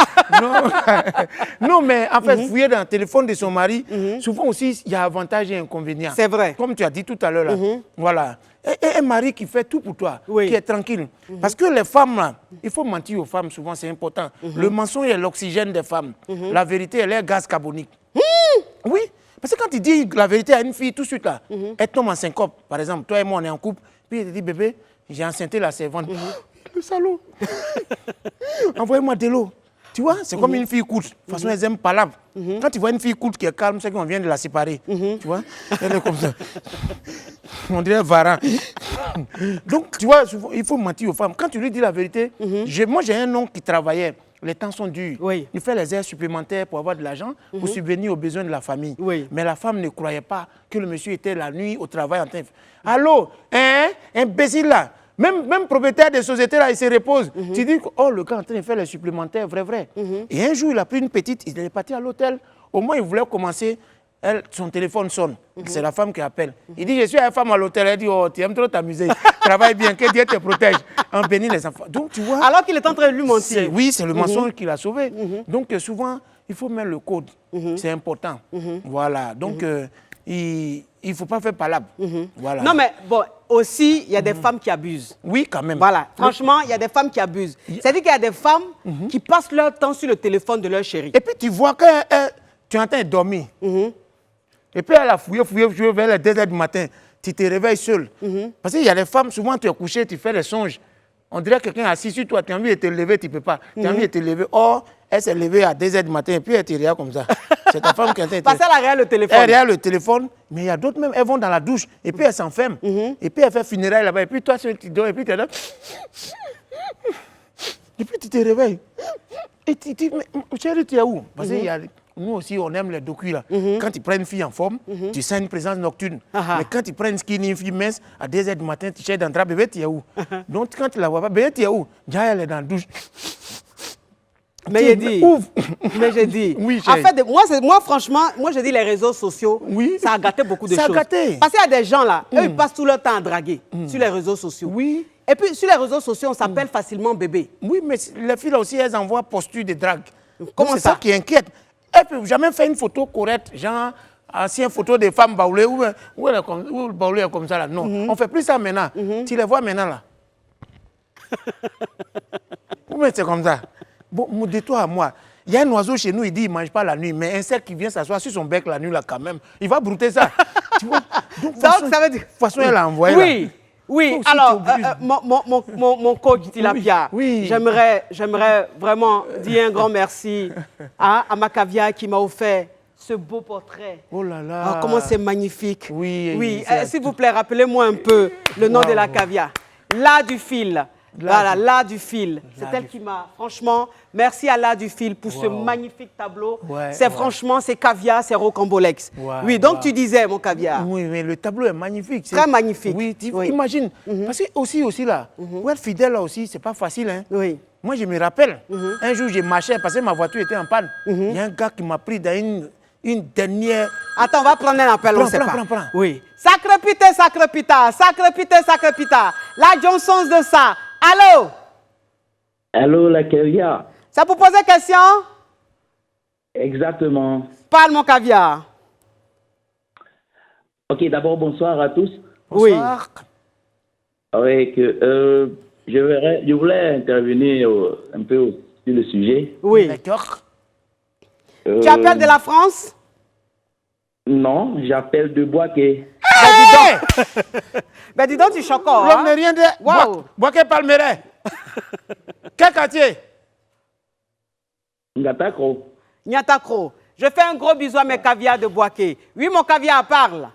Non, mais en fait, fouiller dans le téléphone de son mari, souvent aussi, il y a avantage et inconvénients. C'est vrai. Comme tu as dit tout à l'heure, là. Voilà. Et un mari qui fait tout pour toi, qui est tranquille. Parce que les femmes, là, il faut mentir aux femmes, souvent, c'est important. Le mensonge est l'oxygène des femmes. La vérité, elle est gaz carbonique. Oui. Parce que quand tu dis la vérité à une fille, tout de suite, là, elle tombe en syncope. Par exemple, toi et moi, on est en couple, puis elle te dit, bébé, j'ai enceinté la servante. Le salaud. Envoyez-moi de l'eau. Tu vois, c'est comme une fille courte. De toute façon, elles aiment palabre. Quand tu vois une fille courte qui est calme, c'est qu'on vient de la séparer. Tu vois, elle est comme ça. On dirait Varan. Donc, tu vois, il faut mentir aux femmes. Quand tu lui dis la vérité, moi, j'ai un oncle qui travaillait. Les temps sont durs. Il fait les heures supplémentaires pour avoir de l'argent, pour subvenir aux besoins de la famille. Mais la femme ne croyait pas que le monsieur était la nuit au travail en train de... Allô, hein, imbécile là. Même propriétaire des sociétés là, il se repose. Tu dis que oh, le gars est en train de faire les supplémentaires, vrai. Et un jour, il a pris une petite, il est parti à l'hôtel. Au moins, il voulait commencer son téléphone sonne. C'est la femme qui appelle. Il dit, je suis une femme à l'hôtel. Elle dit, oh, tu aimes trop t'amuser. Travaille bien, que Dieu te protège. En bénit les enfants. Donc, tu vois. Alors qu'il est en train de lui mentir. Oui, c'est le mensonge qui l'a sauvé. Donc, souvent, il faut mettre le code. C'est important. Voilà. Donc, il ne faut pas faire palabre. Voilà. Non, mais bon, aussi, il y a des femmes qui abusent. Oui, quand même. Voilà. Franchement, il y a des femmes qui abusent. C'est-à-dire qu'il y a des femmes qui passent leur temps sur le téléphone de leur chéri. Et puis, tu vois que tu es en train de dormir. Et puis, elle a fouillé vers les 2 h du matin. Tu te réveilles seul. Parce qu'il y a des femmes, souvent, tu es couché, tu fais des songes. On dirait que quelqu'un est assis sur toi, tu as envie de te lever, tu ne peux pas. Tu as envie de te lever. Or, elle s'est levée à 2 h du matin et puis elle te regarde comme ça. C'est ta femme qui est en train de Parce qu'elle regarde le téléphone. Elle regarde le téléphone, mais il y a d'autres même, elles vont dans la douche et puis elles s'enferment. Et puis elles font funérailles là-bas. Et puis toi, tu dors et puis tu es là. Et puis tu te réveilles. Et tu dis, mais chérie, tu es où? Parce que nous aussi, on aime les docus là. Quand tu prends une fille en forme, tu sens une présence nocturne. Mais quand tu prends une skinny, une fille mince, à 2 h du matin, tu cherches d'entrer, bébé, tu es où? Donc quand tu la vois pas, bébé, tu es où? Déjà, elle est dans la douche. Mais j'ai dit. Oui, en fait, moi, franchement, je dis les réseaux sociaux, ça a gâté beaucoup de choses. Ça a gâté. Parce qu'il y a des gens là, eux, ils passent tout leur temps à draguer sur les réseaux sociaux. Oui. Et puis, sur les réseaux sociaux, on s'appelle facilement bébé. Oui, mais les filles là aussi, elles envoient posture de drague. Comment ça? C'est ça qui inquiète. Elles ne peuvent jamais faire une photo correcte, genre ancienne photo de femmes baoulées, où le baoulé est comme ça là. Non, on ne fait plus ça maintenant. Tu les vois maintenant là. Mais c'est comme ça. Bon, de toi à moi, il y a un oiseau chez nous, il dit qu'il ne mange pas la nuit, mais un insecte qui vient s'asseoir sur son bec la nuit là quand même, il va brouter ça. Tu vois? Donc, Ça veut dire... de toute façon, elle a envoyé Oui. là. Oui, Aussi, alors, tu mon coach Tilapia, Oui. j'aimerais vraiment dire un grand merci à Makavia qui m'a offert ce beau portrait. Oh là là. Ah, comment c'est magnifique. Oui, Oui. c'est- S'il vous plaît, rappelez-moi un peu le nom de la Cavia. L'art du fil. Voilà, l'art du fil. C'est elle qui m'a, franchement, merci à l'art du fil pour ce magnifique tableau. Ouais, c'est franchement, c'est Cavia, c'est Rocambolex. Oui, donc tu disais, mon Cavia. Oui, mais le tableau est magnifique. Très magnifique. Oui, Oui. imagine. Parce que aussi là, pour être fidèle là aussi, c'est pas facile. Hein. Oui. Moi, je me rappelle, un jour, j'ai marché parce que ma voiture était en panne. Il y a un gars qui m'a pris dans une dernière... Attends, on va prendre un appel, on sait pas. Prends. Oui. Sacré pita, sacré pita, sacré pita, sacré pita. La Johnson's de ça. Allô? Allô, la caviar. Ça pour poser question? Exactement. Parle, mon caviar. Ok, d'abord, bonsoir à tous. Bonsoir. Oui, je voulais intervenir un peu sur le sujet. Oui. D'accord. Tu appelles de la France? Non, j'appelle de Boaké. Ben dis donc, tu choques. L'homme Hein? n'est rien de... Wow. Boaké Palmeret. Quel quartier? Ngatakro. Nyatakro. Je fais un gros bisou à mes caviars de Boaké. Oui, mon caviar, parle.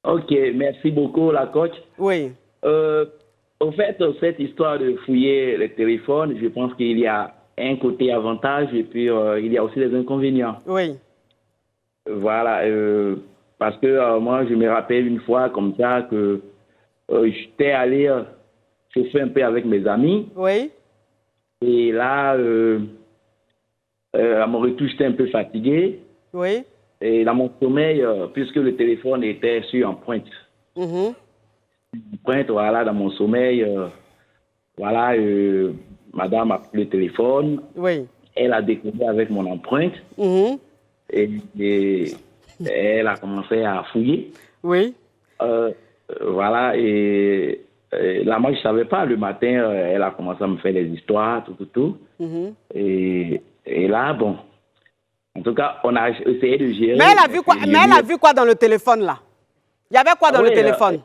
Ok, merci beaucoup, la coach. Oui. Au fait, cette histoire de fouiller les téléphones, je pense qu'il y a un côté avantage et puis il y a aussi des inconvénients. Oui. Voilà, parce que moi, je me rappelle une fois comme ça que j'étais allé chauffer un peu avec mes amis. Oui. Et là, à mon retour, j'étais un peu fatigué. Oui. Et dans mon sommeil, puisque le téléphone était sur empreinte. Empreinte, voilà, dans mon sommeil, voilà, madame a pris le téléphone. Oui. Elle a découvert avec mon empreinte. Et elle a commencé à fouiller. Oui. Voilà, et là, moi, je ne savais pas. Le matin, elle a commencé à me faire des histoires, tout. Et là, bon, en tout cas, on a essayé de gérer. Mais elle a vu quoi, dans le téléphone, là? Il y avait quoi dans le téléphone?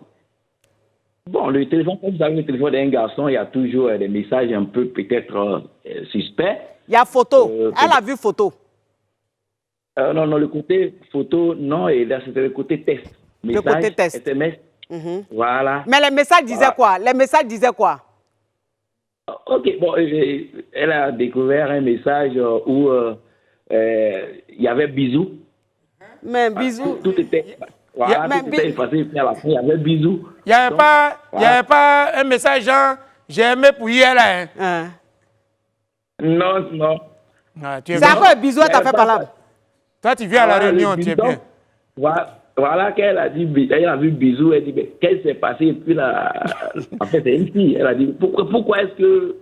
Bon, le téléphone, comme vous savez, le téléphone d'un garçon, il y a toujours des messages un peu peut-être suspects. Il y a photo. Elle a vu photo. Non, le côté photo, non, et là, c'était le côté test. Le côté test. SMS. Voilà. Mais les messages disaient quoi? Les messages disaient quoi? Ok, bon, elle a découvert un message où il y avait bisous. Mais bisous. Tout était... Voilà, tout était effacé, puis à la fin, il y avait bisous. Il n'y avait pas un message genre « J'ai aimé pour hier là. Non. Ah, C'est à quoi un bisou, t'as fait par là? Toi, tu viens à la réunion, tu es bien. Voilà qu'elle a dit, elle a vu Bisou, elle dit, mais qu'est-ce qui s'est passé? Et puis là, en fait, c'est une fille. Elle a dit, pourquoi est-ce que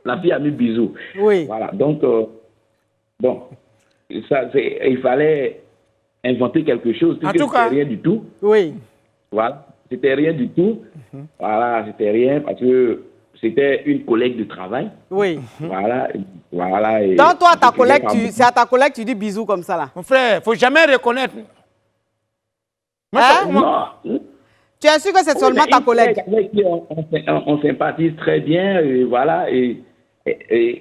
la fille a mis Bisou? Oui. Voilà, donc, bon, il fallait inventer quelque chose. En tout cas, c'était rien du tout. Oui. Voilà, c'était rien du tout. Voilà, c'était rien parce que c'était une collègue de travail. Oui. Voilà. Et donc, toi, c'est à ta collègue tu dis bisous comme ça, là. Mon frère, il ne faut jamais reconnaître. Hein? Tu es sûr que c'est seulement ta collègue? Avec qui on sympathise très bien, et voilà, et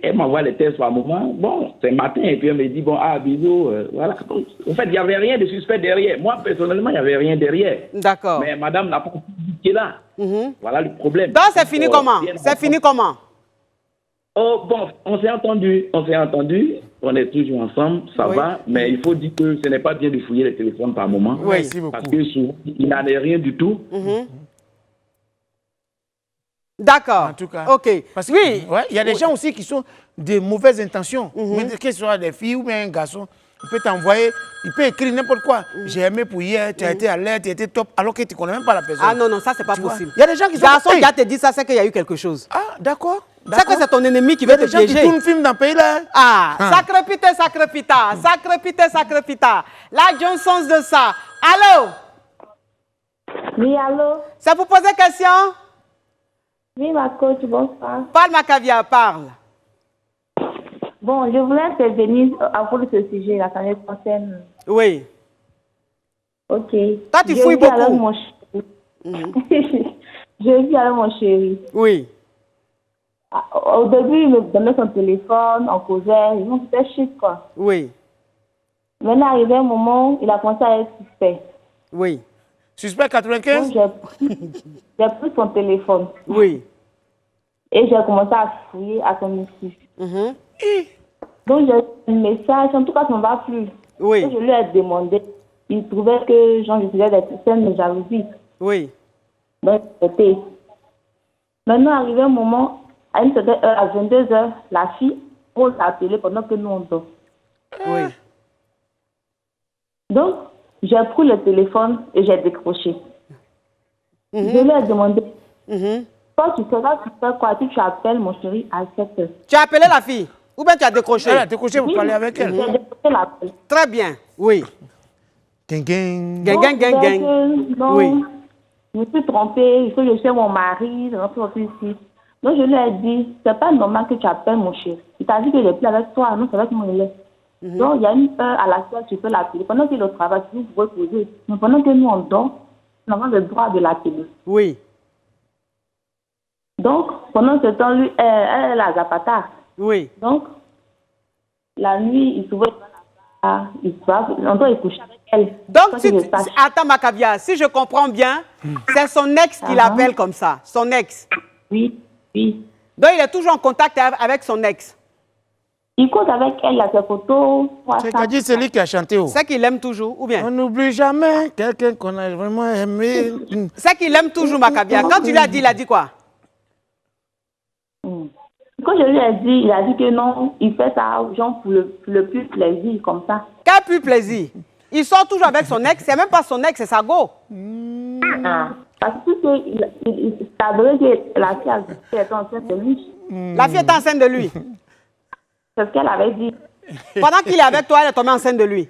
elle m'envoie les textes par moment. Bon, c'est matin, et puis elle me dit, bon, bisous, voilà. Donc, en fait, il n'y avait rien de suspect derrière. Moi, personnellement, il n'y avait rien derrière. D'accord. Mais madame n'a pas dit qu'elle est là. Voilà le problème. Donc, c'est fini comment? C'est fini comment? Oh, bon, on s'est entendu, on est toujours ensemble, ça va, mais il faut dire que ce n'est pas bien de fouiller les téléphones par moment. Oui, merci beaucoup. Parce que souvent, il n'en est rien du tout. D'accord. En tout cas. OK. Parce que, il y a des gens aussi qui sont de mauvaises intentions. Que ce soit des filles ou bien un garçon, il peut t'envoyer, il peut écrire n'importe quoi. J'ai aimé pour hier, tu as été alerte, tu as été top, alors que tu ne connais même pas la personne. Ah non, ça, c'est pas possible. Il y a des gens qui sont... Garçon qui a te dit ça, c'est qu'il y a eu quelque chose. Ah, d'accord. C'est que c'est ton ennemi qui veut te piéger. Il y a des gens qui tournent film dans le pays là. Sacré pita. La Johnson's de ça. Allô? Oui, allô? C'est pour poser question? Oui, ma coach, bonsoir. Parle, ma caviar, parle. Bon, je voulais intervenir à propos de ce sujet-là, ça me concerne. Oui. OK. Toi, tu fouilles beaucoup. Avec mon chéri. Je vis avec mon chéri. Oui. Au début, il me donnait son téléphone, on causait, c'était chic, quoi. Oui. Maintenant, arrivé un moment, il a commencé à être suspect. Oui. Suspect 95? Donc, j'ai pris son téléphone. Oui. Et j'ai commencé à fouiller à son insu. Donc, j'ai un message, en tout cas, ça ne va plus. Oui. Et je lui ai demandé. Il trouvait que je faisais des scènes de jalousie. Oui. Donc, c'était. Maintenant, arrivé un moment, à une certaine heure, à 22h, la fille, on l'a appelée pendant que nous on dort. Oui. Donc, j'ai pris le téléphone et j'ai décroché. Je lui ai demandé, toi, tu fais quoi? Tu appelles mon chéri à 7h. Tu as appelé la fille? Ou bien tu as décroché? Elle a décroché, vous parlez avec elle. J'ai décroché l'appel. Très bien, oui. Gang. Non, Oui. je me suis trompée, il faut que je sois mon mari, je rentre aussi ici. Donc, je lui ai dit, c'est pas normal que tu appelles mon chéri. Il t'a dit que je plus avec toi, non, c'est avec moi, il est. Donc, il y a une heure à laquelle tu peux l'appeler. Pendant qu'il est au travail, vous pouvez poser. Mais pendant que nous, on dort, nous avons le droit de l'appeler. Oui. Donc, pendant ce temps, lui, elle est à Zapata. Oui. Donc, la nuit, il se voit, on doit coucher avec elle. Donc, attends, ma caviar, si je comprends bien, c'est son ex qui l'appelle comme ça. Son ex. Oui. Donc, il est toujours en contact avec son ex. Il cause avec elle, il a ses photos. C'est-à-dire c'est lui qui a chanté. C'est qu'il l'aime toujours, ou bien? On n'oublie jamais quelqu'un qu'on a vraiment aimé. C'est qu'il aime toujours, ma caviar. Quand tu l'as dit, il a dit quoi? Quand je lui ai dit, il a dit que non, il fait ça genre pour le plus plaisir, comme ça. Quel plus plaisir? Il sort toujours avec son ex, c'est même pas son ex, c'est sa go. Parce que ça veut dire que la fille était enceinte de lui. La fille est enceinte de lui. C'est ce qu'elle avait dit. Pendant qu'il est avec toi, elle est tombée enceinte de lui.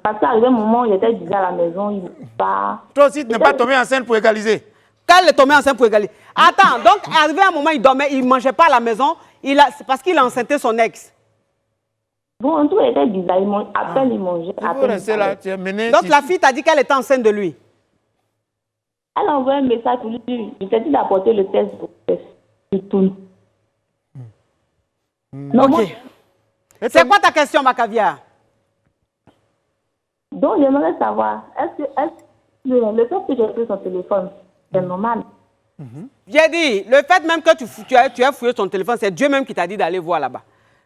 Parce qu'arrivé un moment, il était déjà à la maison, il n'est pas... Toi aussi, tu n'es pas tombé enceinte pour égaliser. Quand elle est tombée enceinte pour égaliser. Attends, donc arrivé un moment, il dormait, il ne mangeait pas à la maison, c'est parce qu'il a enceinté son ex. Bon, en tout cas, il était bizarre. Après, il mangeait. Donc la fille t'a dit qu'elle était enceinte de lui. Elle a envoyé un message pour lui dire, il t'a dit d'apporter le test. Il tourne. Ok. C'est quoi ta question, ma caviar? Donc, j'aimerais savoir, est-ce que le fait que j'ai pris son téléphone, c'est normal? J'ai dit, le fait même que tu as fouillé son téléphone, c'est Dieu même qui t'a dit d'aller voir là-bas.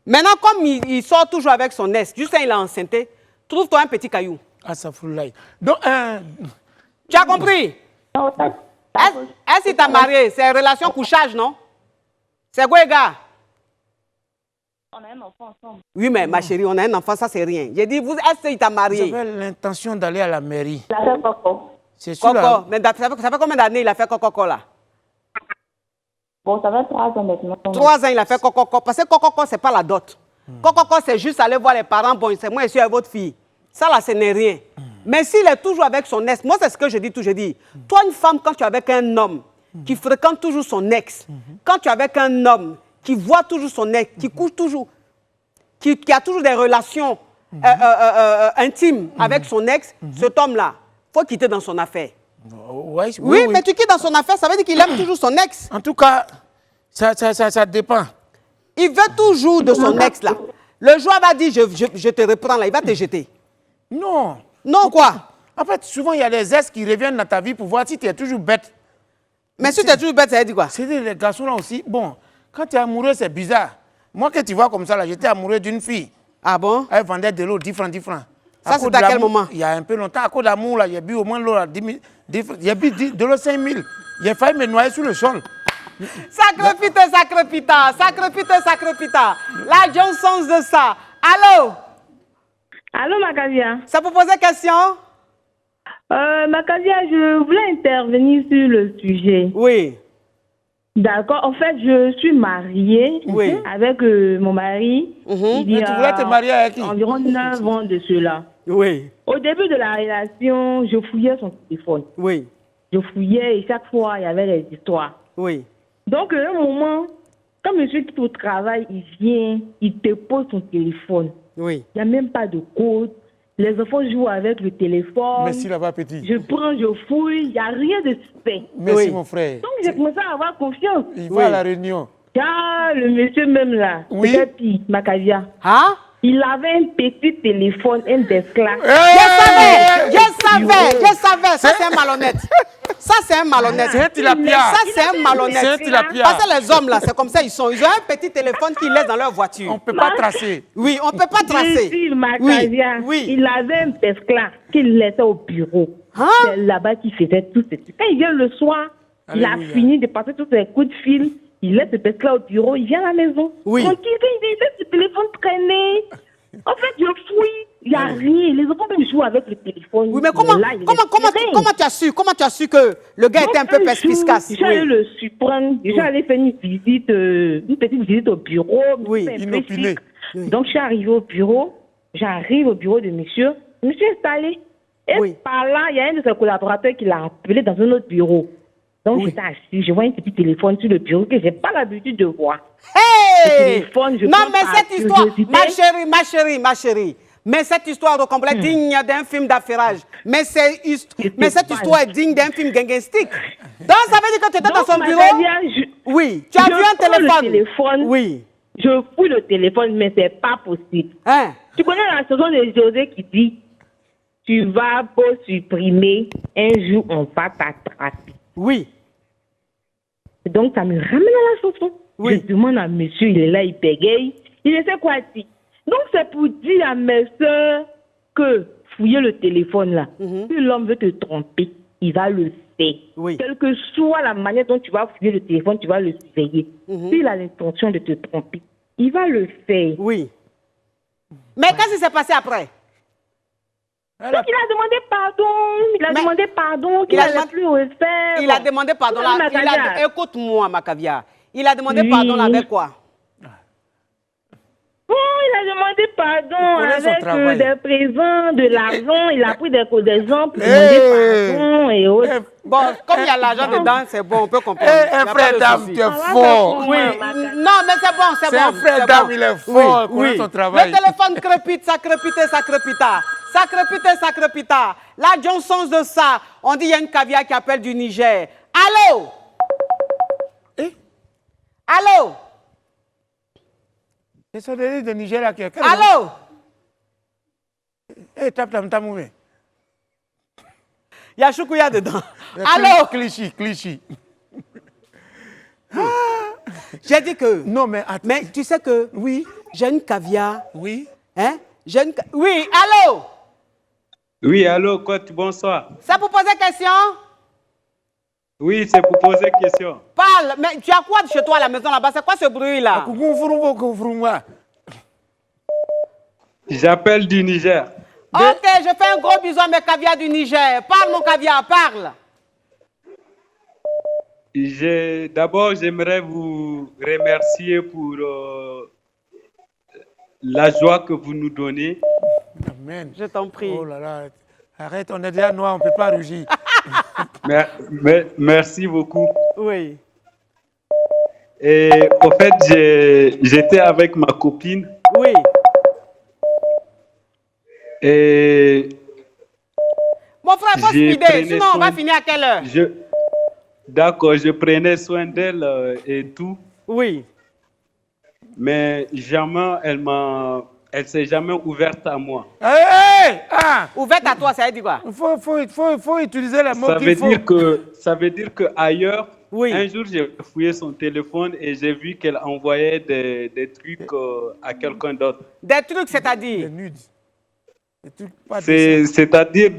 Maintenant, comme il sort toujours avec son ex, juste quand il a enceinté, trouve-toi un petit caillou. Ah, ça fout l'ail. Donc, tu as compris? Est-ce qu'il t'a marié? C'est relation couchage, non? C'est quoi, gars? On a un enfant ensemble. Oui, mais ma chérie, on a un enfant, ça c'est rien. J'ai dit, est-ce qu'il t'a marié? J'avais l'intention d'aller à la mairie. Il a fait Coco. C'est sûr. Coco, mais ça fait combien d'années il a fait Coco là? Bon, ça fait 3 ans maintenant. 3 ans, il a fait Coco. Parce que Coco, c'est pas la dot. Coco, c'est juste aller voir les parents. Bon, c'est moi, je suis avec votre fille. Ça là, ce n'est rien. Mais s'il est toujours avec son ex, moi, c'est ce que je dis toujours. Je dis, toi, une femme, quand tu es avec un homme qui fréquente toujours son ex, quand tu es avec un homme qui voit toujours son ex, qui couche toujours, qui a toujours des relations intimes avec son ex, cet homme-là, il faut quitter dans son affaire. Oui, mais tu quittes dans son affaire, ça veut dire qu'il aime toujours son ex. En tout cas, ça dépend. Il veut toujours de son ex, là. Le jour va dire, je te reprends, là, il va te jeter. Non. Non, quoi? En fait, souvent, il y a des ex qui reviennent dans ta vie pour voir si tu es toujours bête. Mais si tu es toujours bête, ça veut dire quoi? C'est les garçons là aussi. Bon, quand tu es amoureux, c'est bizarre. Moi, que tu vois comme ça, là, j'étais amoureux d'une fille. Ah bon? Elle vendait de l'eau 10 francs, 10 francs. Ça, c'est à quel moment? Il y a un peu longtemps, à cause d'amour, là, j'ai bu au moins l'eau à 10 000. J'ai bu de l'eau 5 000. J'ai failli me noyer sous le sol. Sacripita, sacripita, sacripita, sacripita. La Johnson de ça. Allô? Allô, Macavia. Ça vous pose question? Macavia, je voulais intervenir sur le sujet. Oui. D'accord. En fait, je suis mariée avec mon mari. Il y tu voulais te marier avec qui? environ 9 ans de cela. Oui. Au début de la relation, je fouillais son téléphone. Oui. Je fouillais et chaque fois, il y avait des histoires. Oui. Donc, à un moment, quand monsieur quitte au travail, il vient, il te pose son téléphone. Oui. Il n'y a même pas de code. Les enfants jouent avec le téléphone. Merci là-bas, petit. Je prends, je fouille, il n'y a rien de suspect. Merci, mon frère. Donc, j'ai commencé à avoir confiance. Il va à la réunion. Ah, le monsieur même là, c'était pire, Macavia. Hein? Il avait un petit téléphone, un Descla. Je savais, ça c'est un malhonnête. Ça c'est un malhonnête. C'est un tilapia. Ça c'est un malhonnête. C'est un tilapia. Parce que les hommes là, c'est comme ça ils sont. Ils ont un petit téléphone qu'ils laissent dans leur voiture. On ne peut pas tracer. Oui, on ne peut pas tracer. Oui. Il avait un Descla qu'il laissait au bureau. C'est là-bas qu'il faisait tout ce truc. Quand il vient le soir, il a fini de passer tous ses coups de fil. Il laisse ce Tesla au bureau, il vient à la maison. Oui. Donc, il laisse ce téléphone traîner. En fait, je fouille, il n'y a rien. Les enfants même jouent avec le téléphone. Oui, mais comment tu as su que le gars était un peu perspicace? J'allais le surprendre. J'allais faire une visite, une petite visite au bureau. Inopiné. Donc, je suis arrivée au bureau. J'arrive au bureau de monsieur. Monsieur est installé. Et par là, il y a un de ses collaborateurs qui l'a appelé dans un autre bureau. Donc, j'étais assis, je vois un petit téléphone sur le bureau que je n'ai pas l'habitude de voir. Hey! Non, mais cette histoire, ma chérie, mais cette histoire complète digne d'un film d'affairage. Mais cette histoire est digne d'un film gangsteristique. Donc, ça veut dire que tu étais dans son bureau? Oui. Tu as vu un téléphone? Oui. Je fouille le téléphone, mais ce n'est pas possible. Hein? Tu connais la chanson de José qui dit « Tu vas beau supprimer, un jour on va t'attraper. » Oui. Donc, ça me ramène à la chanson. Oui. Je demande à monsieur, il est là, il bégaye. Il ne sait quoi dire. Donc, c'est pour dire à mes soeurs que fouiller le téléphone là, si l'homme veut te tromper, il va le faire. Oui. Quelle que soit la manière dont tu vas fouiller le téléphone, tu vas le surveiller. S'il a l'intention de te tromper, il va le faire. Oui. Mais qu'est-ce qui s'est passé après? Donc, il a demandé pardon, qu'il n'allait plus refaire. Il a demandé pardon. Écoute-moi, Macavia. Il a demandé pardon avec quoi? Oh, il a demandé pardon avec des présents, de l'argent. Il a pris des gens pour demander pardon et autres. Bon, comme il y a l'argent dedans, c'est bon, on peut comprendre. Un frère d'âme, tu es fort. Oui. Non, mais c'est bon, c'est bon. C'est un frère d'âme, il est fort. Oui. Son travail. Le téléphone crépite, ça crépite, ça crépita. Ça crépite, ça crépita. La Johnson de ça, on dit il y a une caviar qui appelle du Niger. Allô? Allô? C'est ça de Niger là qui est. Allô? Tape tam tamoumé. Il y a Choukouya dedans. Allô? Clichy. J'ai dit que. Non, mais tu sais que. Oui. J'ai une caviar. Oui. Hein? Oui, allô? Oui, allô, Côte, bonsoir. C'est pour poser question? Oui, c'est pour poser question. Parle, mais tu as quoi chez toi à la maison là-bas? C'est quoi ce bruit-là? J'appelle du Niger. Ok, je fais un gros bisou à mes caviars du Niger. Parle, mon caviar, parle. D'abord, j'aimerais vous remercier pour la joie que vous nous donnez. Amen. Je t'en prie. Oh là là, arrête, on est déjà noir, on ne peut pas rougir. Merci beaucoup. Oui. Et au fait, j'étais avec ma copine. Oui. Et mon frère, il faut speeder, sinon on va finir à quelle heure? D'accord, je prenais soin d'elle et tout. Oui. Mais jamais, elle s'est jamais ouverte à moi. Ouverte à toi, ça veut dire quoi? Il faut utiliser les mots qu'il faut. Ça veut dire qu'ailleurs, oui. Un jour, j'ai fouillé son téléphone et j'ai vu qu'elle envoyait des trucs à quelqu'un d'autre. Des trucs, c'est-à-dire? Des nudes. C'est-à-dire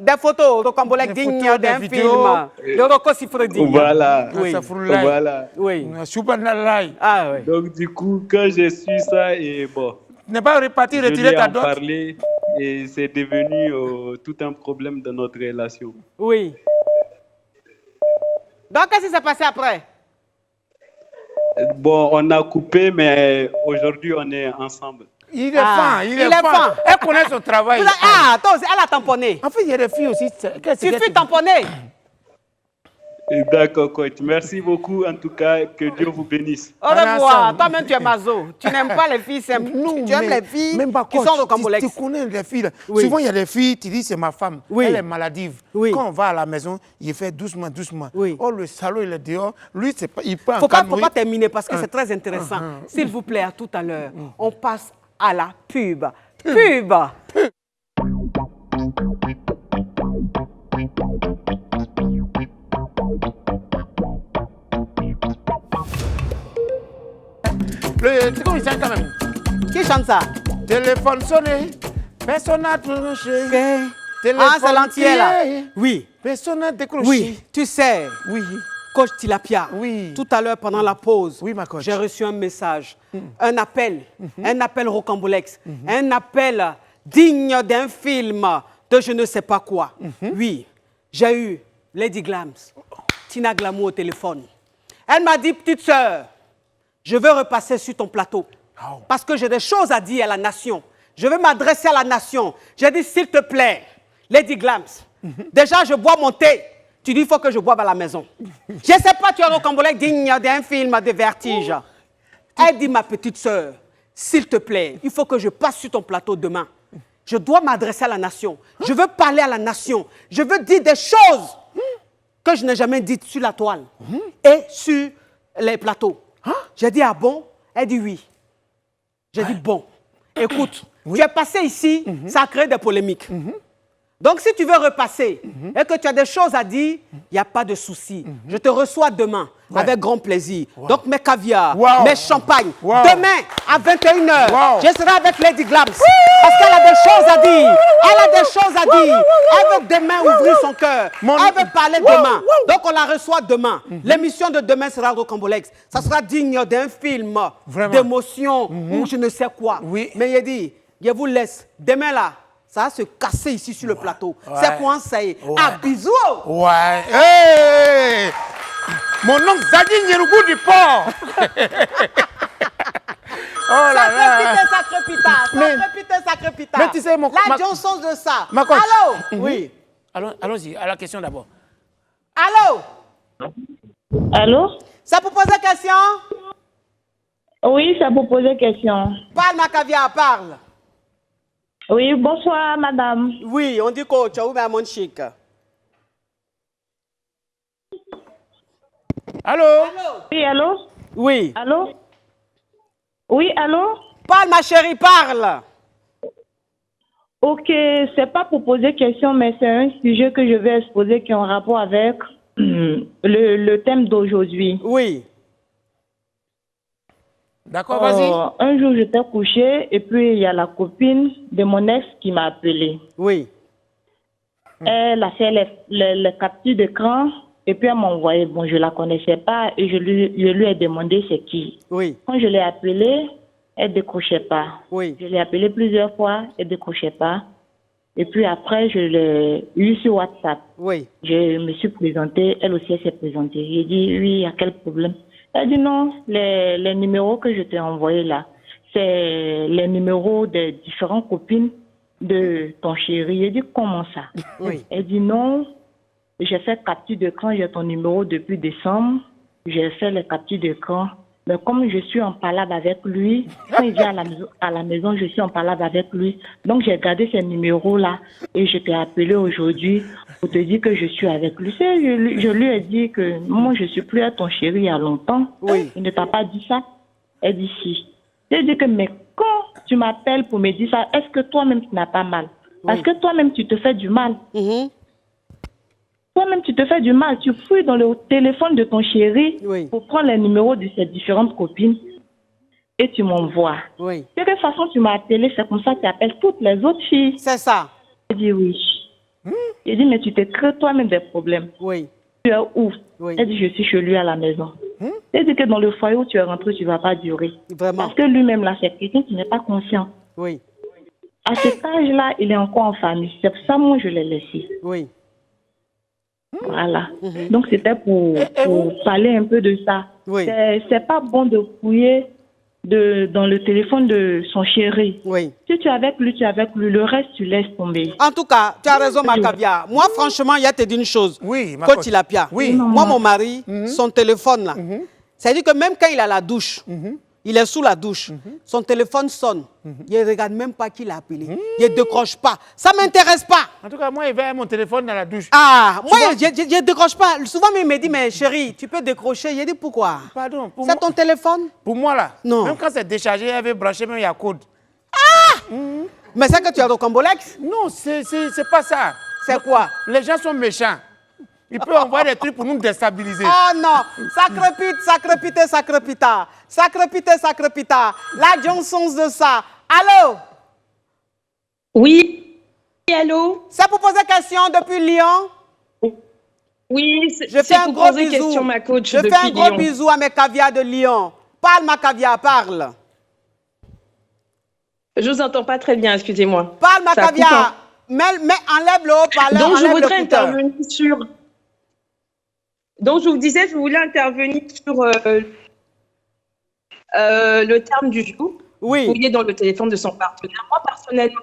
des photos, rocambolesques dignes d'un film. De Rocco Siffredi. Voilà. Oui. Voilà. Oui. Ah, oui. Donc, du coup, quand j'ai su ça, et bon. Tu n'es pas reparti retirer ta dot. Parlé et c'est devenu tout un problème de notre relation. Oui. Donc, qu'est-ce qui s'est passé après? Bon, on a coupé, mais aujourd'hui, on est ensemble. Il est fin, il est fin. Elle connaît son travail. Attends, elle a tamponné. En fait, il y a des filles aussi. Tu fus tamponné. D'accord, coach. Merci beaucoup. En tout cas, que Dieu vous bénisse. Au revoir. Toi-même, tu es mazo. Tu n'aimes pas les filles simples. Non, tu aimes les filles même pas qui sont rocambolesques. Tu connais les filles. Oui. Souvent, il y a des filles, tu dis c'est ma femme. Oui. Elle est maladive. Oui. Quand on va à la maison, il fait doucement, doucement. Oui. Oh, le salaud, il est dehors. Lui, il peut en faut pas terminer parce que c'est très intéressant. S'il vous plaît, à tout à l'heure, on passe à la pub. Pub. C'est comme il chante quand même. Qui chante ça? Téléphone sonné, personne n'a touché. Ah, c'est l'entier là. Oui. Personne n'a décroché. Oui, tu sais. Oui. Coach Tilapia, oui. Tout à l'heure pendant la pause, oui, ma coach. J'ai reçu un message, un appel rocambolesque, un appel digne d'un film de je ne sais pas quoi. Oui, j'ai eu Lady Glams, Tina Glamour au téléphone. Elle m'a dit, petite sœur, je veux repasser sur ton plateau parce que j'ai des choses à dire à la nation. Je veux m'adresser à la nation. J'ai dit, s'il te plaît, Lady Glams, déjà je bois mon thé. Tu dis, il faut que je boive à la maison. Je ne sais pas, tu es rocambolesque digne d'un film de vertige. Elle dit, ma petite sœur, s'il te plaît, il faut que je passe sur ton plateau demain. Je dois m'adresser à la nation. Je veux parler à la nation. Je veux dire des choses que je n'ai jamais dites sur la toile et sur les plateaux. J'ai dit, ah bon? Elle dit oui. J'ai dit, bon, écoute, tu es passé ici, ça a créé des polémiques. Donc, si tu veux repasser et que tu as des choses à dire, il n'y a pas de souci. Je te reçois demain avec grand plaisir. Donc, mes caviars, mes champagnes. Demain, à 21h, je serai avec Lady Glams. Parce qu'elle a des choses à dire. Elle a des choses à dire. Elle veut demain ouvrir son cœur. Elle veut parler demain. Donc, on la reçoit demain. L'émission de demain sera rocambolesque. Ça sera digne d'un film d'émotion ou je ne sais quoi. Mais il dit, je vous laisse. Demain, là, ça va se casser ici sur le plateau. C'est pour un ça y est. Ah, bisous! Ouais. Hey! Mon nom, Zadi Nyerougou du port! Oh là là! Sacré pita. Mais tu sais, la Johnson de ça. Allô? Oui. Allons-y, à la question d'abord. Allô? Allô? Ça pour poser question? Oui, ça pour poser question. Parle, ma caviar, parle. Oui, bonsoir, madame. Oui, on dit coach, où est mon chic? Allô? Oui, allô? Oui. Allô? Oui, allô? Parle, ma chérie, parle. Ok, c'est pas pour poser question, mais c'est un sujet que je vais exposer qui est en rapport avec le thème d'aujourd'hui. Oui. D'accord, vas-y. Un jour, j'étais couchée et puis il y a la copine de mon ex qui m'a appelée. Oui. Elle a fait les captures d'écran et puis elle m'a envoyé. Bon, je la connaissais pas et je lui ai demandé c'est qui. Oui. Quand je l'ai appelée, elle décrochait pas. Oui. Je l'ai appelée plusieurs fois, elle décrochait pas. Et puis après, je l'ai eu sur WhatsApp. Oui. Je me suis présentée, elle aussi elle s'est présentée. J'ai dit, oui, il y a quel problème? Elle a dit, non, les numéros que je t'ai envoyés là, c'est les numéros des différentes copines de ton chéri. J'ai dit, comment ça? Oui. Elle dit, non, j'ai fait capture d'écran, j'ai ton numéro depuis décembre. J'ai fait les captures d'écran. Mais comme je suis en palabre avec lui, quand il vient à la maison, je suis en palabre avec lui. Donc, j'ai gardé ces numéros-là et je t'ai appelé aujourd'hui pour te dire que je suis avec lui. Je lui ai dit que moi, je suis plus à ton chéri il y a longtemps. Oui. Il ne t'a pas dit ça? Elle dit si. J'ai dit que, mais quand tu m'appelles pour me dire ça, est-ce que toi-même, tu n'as pas mal? Parce que toi-même, tu te fais du mal. Toi-même, tu te fais du mal. Tu fouilles dans le téléphone de ton chéri pour prendre les numéros de ses différentes copines et tu m'envoies. Oui. De quelle façon tu m'as appelé? C'est comme ça que tu appelles toutes les autres filles. C'est ça. J'ai dit oui. J'ai dit, mais tu te crées toi-même des problèmes. Oui. Tu es où? Oui. Elle dit, je suis chez lui à la maison. Elle dit que dans le foyer où tu es rentré, tu ne vas pas durer. Vraiment. Parce que lui-même, là, c'est quelqu'un qui n'est pas conscient. Oui. À cet âge-là, il est encore en famille. C'est pour ça, moi, je l'ai laissé. Oui. Voilà. Donc, c'était pour parler un peu de ça. Oui. C'est pas bon de fouiller dans le téléphone de son chéri. Oui. Si tu es avec lui, tu es avec lui. Le reste, tu laisses tomber. En tout cas, tu as raison, Macavia. Moi, franchement, il y a te dit une chose. Oui, ma Coach coach. Tilapia. Oui. Moi, mon mari, son téléphone, là, c'est-à-dire que même quand il a la douche, il est sous la douche, son téléphone sonne. Il ne regarde même pas qui l'a appelé. Il ne décroche pas. Ça ne m'intéresse pas. En tout cas, moi, il va mon téléphone dans la douche. Ah, moi, je ne décroche pas. Souvent, il me dit, mais chérie, tu peux décrocher. J'ai dit, pourquoi? Pardon. C'est ton téléphone? Pour moi, là. Non. Même quand c'est déchargé, elle veut brancher, même il y a code. Mais c'est que tu as Rocambolex? Non, c'est pas ça. C'est quoi? Les gens sont méchants. Ils peuvent envoyer des trucs pour nous déstabiliser. Oh non, ça crépite, ça crépite, ça crépita. Ça crépite, ça crépita. La Johnson's de ça. Allô? Oui, allô? C'est pour poser question depuis Lyon? Oui, Je fais c'est un pour gros poser bisou. question, ma coach, Je fais un depuis gros Lyon. bisou à mes caviars de Lyon. Parle, ma caviar, parle. Je vous entends pas très bien, excusez-moi. Parle, ma Ça coupe, caviar. hein. Mais enlève le haut-parleur, Donc, je enlève voudrais l'écouteur. intervenir sur... Donc, je vous disais, je voulais intervenir sur le terme du jour. Oui. Fouiller dans le téléphone de son partenaire. Moi, personnellement,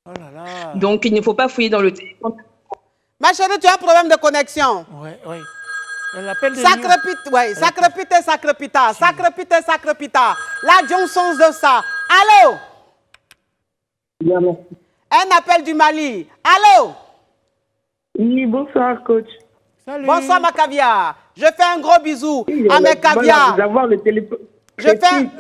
Oh là là. donc il ne faut pas fouiller dans le téléphone. Ma chérie, tu as un problème de connexion. Oui, oui. Elle appelle de Ça Lyon. crépite, ouais, ça crépite, ça crépita. Ça crépite, ça crépita. La Johnson's de ça. Allô? Un appel du Mali. Allô? Oui, bonsoir, coach. Salut. Bonsoir, ma caviar. Je fais un gros bisou à mes caviars. D'avoir le téléphone.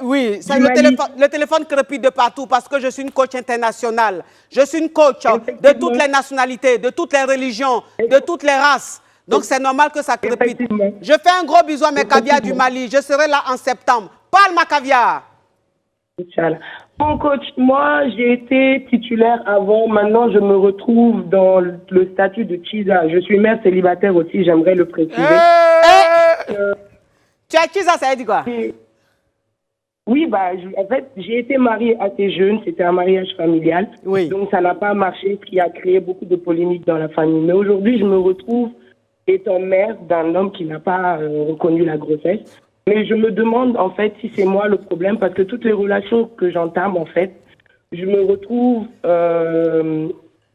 Oui, c'est Du Mali. le téléphone crépite de partout parce que je suis une coach internationale. Je suis une coach de Effectivement. toutes les nationalités, de toutes les religions, de toutes les races. Donc c'est normal que ça crépite. Effectivement. Je fais un gros bisou à mes caviars du Mali. Je serai là en septembre. Parle, ma caviar. Inch'Allah. Bon, coach, moi, j'ai été titulaire avant. Maintenant, je me retrouve dans le statut de Chisa. Je suis mère célibataire aussi, j'aimerais le préciser. Tu as qui ça veut dire quoi? Oui, bah, en fait, j'ai été mariée assez jeune. C'était un mariage familial. Oui. Donc, ça n'a pas marché, ce qui a créé beaucoup de polémiques dans la famille. Mais aujourd'hui, je me retrouve étant mère d'un homme qui n'a pas reconnu la grossesse. Mais je me demande, en fait, si c'est moi le problème, parce que toutes les relations que j'entame, en fait, je me retrouve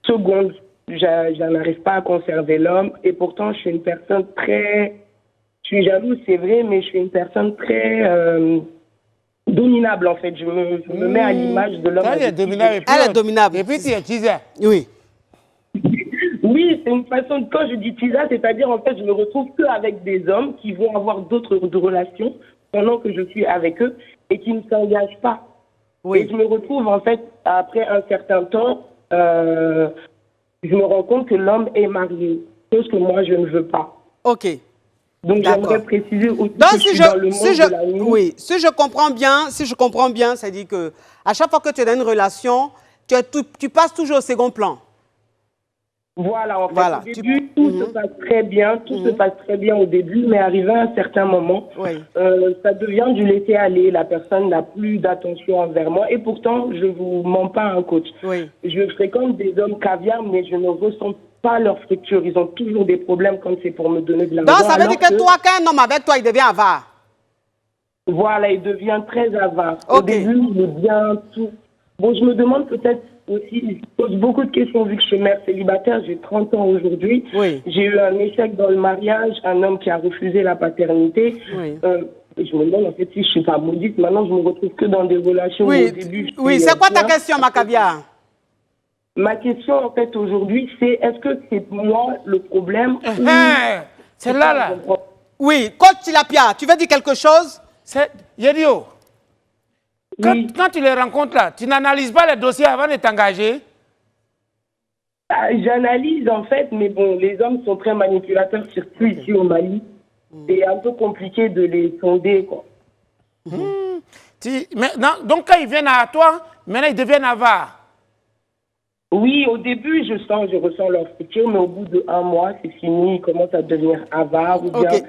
seconde. Je n'arrive pas à conserver l'homme. Et pourtant, je suis une personne très... Je suis jalouse, c'est vrai, mais je suis une personne très dominable, en fait. Je me mets à l'image de l'homme. Elle est dominable. Elle est dominable. Et puis, tu es teaser. Oui. Oui, c'est une façon de... Quand je dis tisa, c'est-à-dire, en fait, je me retrouve qu'avec des hommes qui vont avoir d'autres relations pendant que je suis avec eux et qui ne s'engagent pas. Oui. Et je me retrouve, en fait, après un certain temps, je me rends compte que l'homme est marié, chose que moi, je ne veux pas. OK. Donc, j'aimerais préciser aussi Donc, que je suis dans le monde de la nuit. oui, si je comprends bien, c'est-à-dire que à chaque fois que tu es dans une relation, tu passes toujours au second plan. Voilà, en fait, au début, tout se passe très bien, tout se passe très bien au début, mais arrivé à un certain moment, ça devient du laisser aller, la personne n'a plus d'attention envers moi, et pourtant, je vous mens pas, un coach. Je fréquente des hommes caviar, mais je ne ressens pas leur structure, ils ont toujours des problèmes quand c'est pour me donner de l'argent. Donc, ça veut dire que toi, qu'un homme avec toi, il devient avare. Voilà, il devient très avare. Au début, il est bien tout. Bon, je me demande peut-être aussi, il se pose beaucoup de questions vu que je suis mère célibataire, j'ai 30 ans aujourd'hui. J'ai eu un échec dans le mariage, un homme qui a refusé la paternité. Je me demande en fait si je suis pas maudite. Maintenant, je me retrouve que dans des relations où au début. C'est quoi ta question, ma caviar? Ma question en fait aujourd'hui, c'est est-ce que c'est moi le problème? C'est là. Oui, coach Tilapia, tu veux dire quelque chose? Yedio. Quand tu les rencontres là, tu n'analyses pas les dossiers avant de t'engager? J'analyse en fait, mais bon, les hommes sont très manipulateurs, surtout ici au Mali. C'est un peu compliqué de les sonder, quoi. Donc quand ils viennent à toi, maintenant ils deviennent avares. Oui, au début, je ressens leur structure, mais au bout de 1 mois, c'est fini, ils commencent à devenir avares.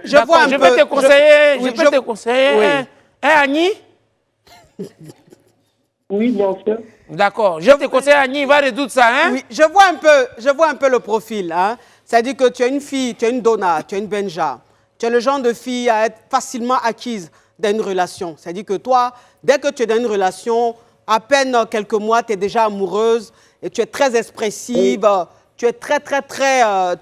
Je peux te conseiller, je peux te conseiller. Annie? Oui, bien sûr. D'accord. Je te conseille, Annie, il va résoudre ça, hein? Oui, je vois un peu le profil, hein. C'est-à-dire que tu es une fille, tu es une donna, tu es une benja. Tu es le genre de fille à être facilement acquise dans une relation. C'est-à-dire que toi, dès que tu es dans une relation, à peine quelques mois, tu es déjà amoureuse et tu es très expressive. Tu es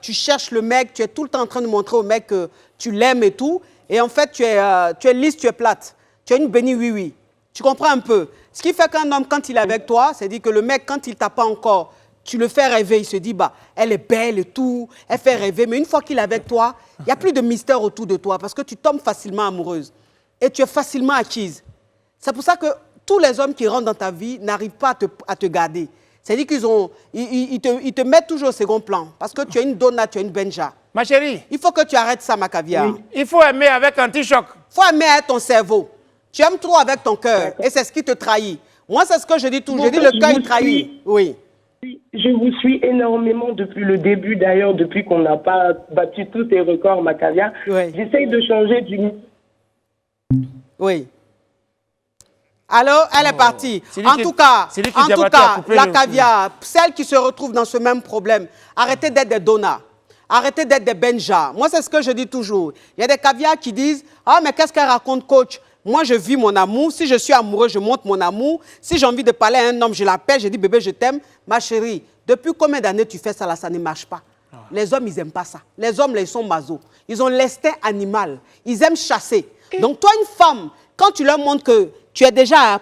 tu cherches le mec, tu es tout le temps en train de montrer au mec que tu l'aimes et tout. Et en fait, tu es lisse, tu es plate. Tu es une bénie oui-oui. Tu comprends un peu? Ce qui fait qu'un homme, quand il est avec toi, c'est-à-dire que le mec, quand il t'a pas encore, tu le fais rêver, il se dit, bah, elle est belle et tout, elle fait rêver. Mais une fois qu'il est avec toi, il n'y a plus de mystère autour de toi parce que tu tombes facilement amoureuse et tu es facilement acquise. C'est pour ça que tous les hommes qui rentrent dans ta vie n'arrivent pas à te garder. C'est-à-dire qu'ils te mettent toujours au second plan parce que tu es une donna, tu es une benja. Ma chérie. Il faut que tu arrêtes ça, ma caviar. Oui. Il faut aimer avec anti-choc. Il faut aimer avec ton cerveau. Tu aimes trop avec ton cœur et c'est ce qui te trahit. Moi, c'est ce que je dis toujours. Je dis le cœur, il trahit. Oui. Je vous suis énormément depuis le début, d'ailleurs, depuis qu'on n'a pas battu tous tes records, ma caviar. J'essaye de changer du... Oui. Alors, elle est partie. En tout cas, la caviar, celle qui se retrouve dans ce même problème, arrêtez d'être des donnas. Arrêtez d'être des benjas. Moi, c'est ce que je dis toujours. Il y a des caviars qui disent « Ah, mais qu'est-ce qu'elle raconte, coach? Moi, je vis mon amour. Si je suis amoureux, je montre mon amour. Si j'ai envie de parler à un homme, je l'appelle, je dis « Bébé, je t'aime. » Ma chérie, depuis combien d'années tu fais ça là? Ça ne marche pas. Les hommes, ils n'aiment pas ça. Les hommes, là, ils sont masos. Ils ont l'instinct animal. Ils aiment chasser. Donc, toi, une femme, quand tu leur montres que tu es déjà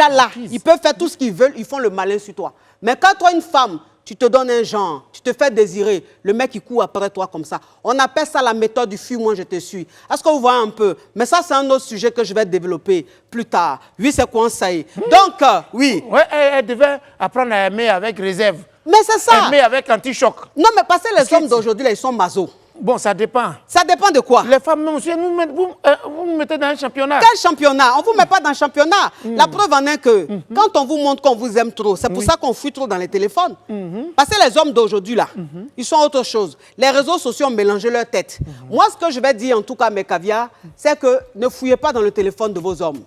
là, ils peuvent faire tout ce qu'ils veulent, ils font le malin sur toi. Mais quand toi, une femme, tu te donnes un genre, tu te fais désirer, le mec, il court après toi comme ça. On appelle ça la méthode du fuis-moi, je te suis. Est-ce que vous voyez un peu? Mais ça, c'est un autre sujet que je vais développer plus tard. Oui, c'est quoi ça y est. Donc, oui. Ouais, elle devait apprendre à aimer avec réserve. Mais c'est ça. Aimer avec anti-choc. Non, mais parce que les hommes d'aujourd'hui, ils sont masos. Bon, ça dépend. Ça dépend de quoi? Les femmes, monsieur, vous nous mettez dans un championnat. Quel championnat? On ne vous met pas dans un championnat. La preuve en est que quand on vous montre qu'on vous aime trop, c'est pour ça qu'on fuit trop dans les téléphones. Parce que les hommes d'aujourd'hui, là, ils sont autre chose. Les réseaux sociaux ont mélangé leur tête. Moi, ce que je vais dire, en tout cas, mes caviars, c'est que ne fouillez pas dans le téléphone de vos hommes.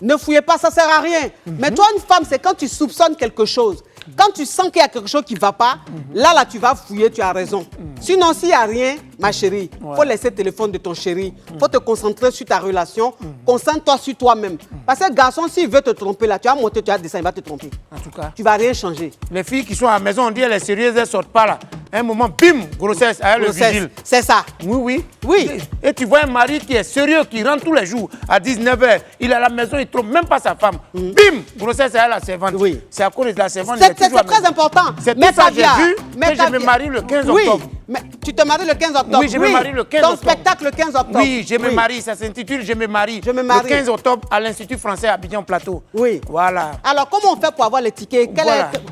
Ne fouillez pas, ça ne sert à rien. Mais toi, une femme, c'est quand tu soupçonnes quelque chose. Quand tu sens qu'il y a quelque chose qui ne va pas, là, tu vas fouiller, tu as raison. Sinon, s'il n'y a rien, ma chérie, il faut laisser le téléphone de ton chéri. Il faut te concentrer sur ta relation. Concentre-toi sur toi-même. Parce que garçon, s'il veut te tromper, là, tu vas monter, tu vas descendre, il va te tromper. En tout cas. Tu ne vas rien changer. Les filles qui sont à la maison, on dit, elle est sérieuse, elles ne sortent pas là. À un moment, bim, grossesse, le vigile. C'est ça. Oui. Oui. Et tu vois un mari qui est sérieux, qui rentre tous les jours à 19h. Il est à la maison, il ne trompe même pas sa femme. Bim, grossesse, elle la servante. Oui. C'est à cause de la servante. C'est très important. C'est tout ça que j'ai vu, mais je me marie le 15 octobre. Mais tu te maries le 15 octobre. Oui, je me marie le 15 octobre. Ton spectacle le 15 octobre. Oui, je me marie, ça s'intitule Je me marie. Le 15 octobre à l'Institut français à Abidjan Plateau. Oui. Voilà. Alors, comment on fait pour avoir les tickets?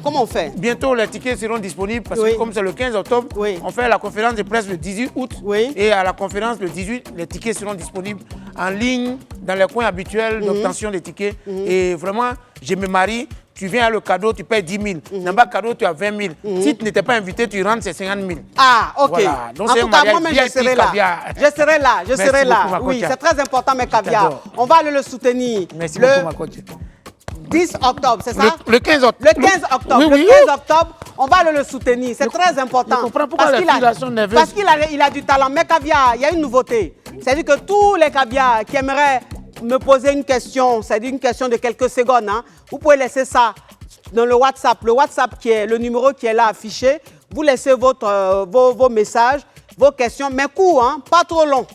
Comment on fait? Bientôt, les tickets seront disponibles parce que comme c'est le 15 octobre, on fait la conférence de presse le 18 août. Et à la conférence le 18, les tickets seront disponibles en ligne, dans les coins habituels d'obtention des tickets. Et vraiment, je me marie. tu viens à le cadeau, tu payes 10 000. N'a pas cadeau, tu as 20 000. Si tu n'étais pas invité, tu rentres, c'est 50 000. Ah, ok. Voilà. Donc, en c'est tout un cas, mariage moi-même, je serai là. Je serai là, je serai là. Oui, c'est très important, mes caviars. On va aller le soutenir. Merci beaucoup, ma coach. 10 octobre, c'est ça? Le 15 octobre. Le 15 octobre. Oui, oui. Le 15 octobre, on va le soutenir. C'est très important. Je comprends pourquoi les filles sont nerveuses. Parce qu'il a du talent. Mais caviar, il y a une nouveauté. C'est-à-dire que tous les caviars qui aimeraient me poser une question, c'est-à-dire une question de quelques secondes, hein, vous pouvez laisser ça dans le WhatsApp. Le WhatsApp qui est le numéro qui est là affiché. Vous laissez vos messages, vos questions, mais courts, hein, pas trop longs.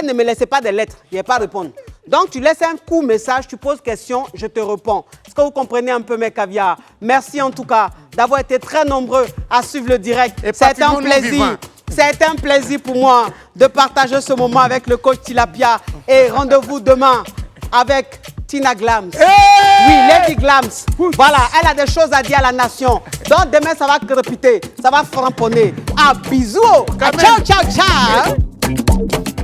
Ne me laissez pas des lettres, il n'y a pas à répondre. Donc, tu laisses un court message, tu poses question, je te réponds. Est-ce que vous comprenez un peu mes caviars? Merci en tout cas d'avoir été très nombreux à suivre le direct. C'est un plaisir. C'est un plaisir pour moi de partager ce moment avec le coach Tilapia. Et rendez-vous demain avec Tina Glams. Oui, Lady Glams. Voilà, elle a des choses à dire à la nation. Donc, demain, ça va crépiter, ça va framponner. Ah, bisous. Ciao, ciao, ciao.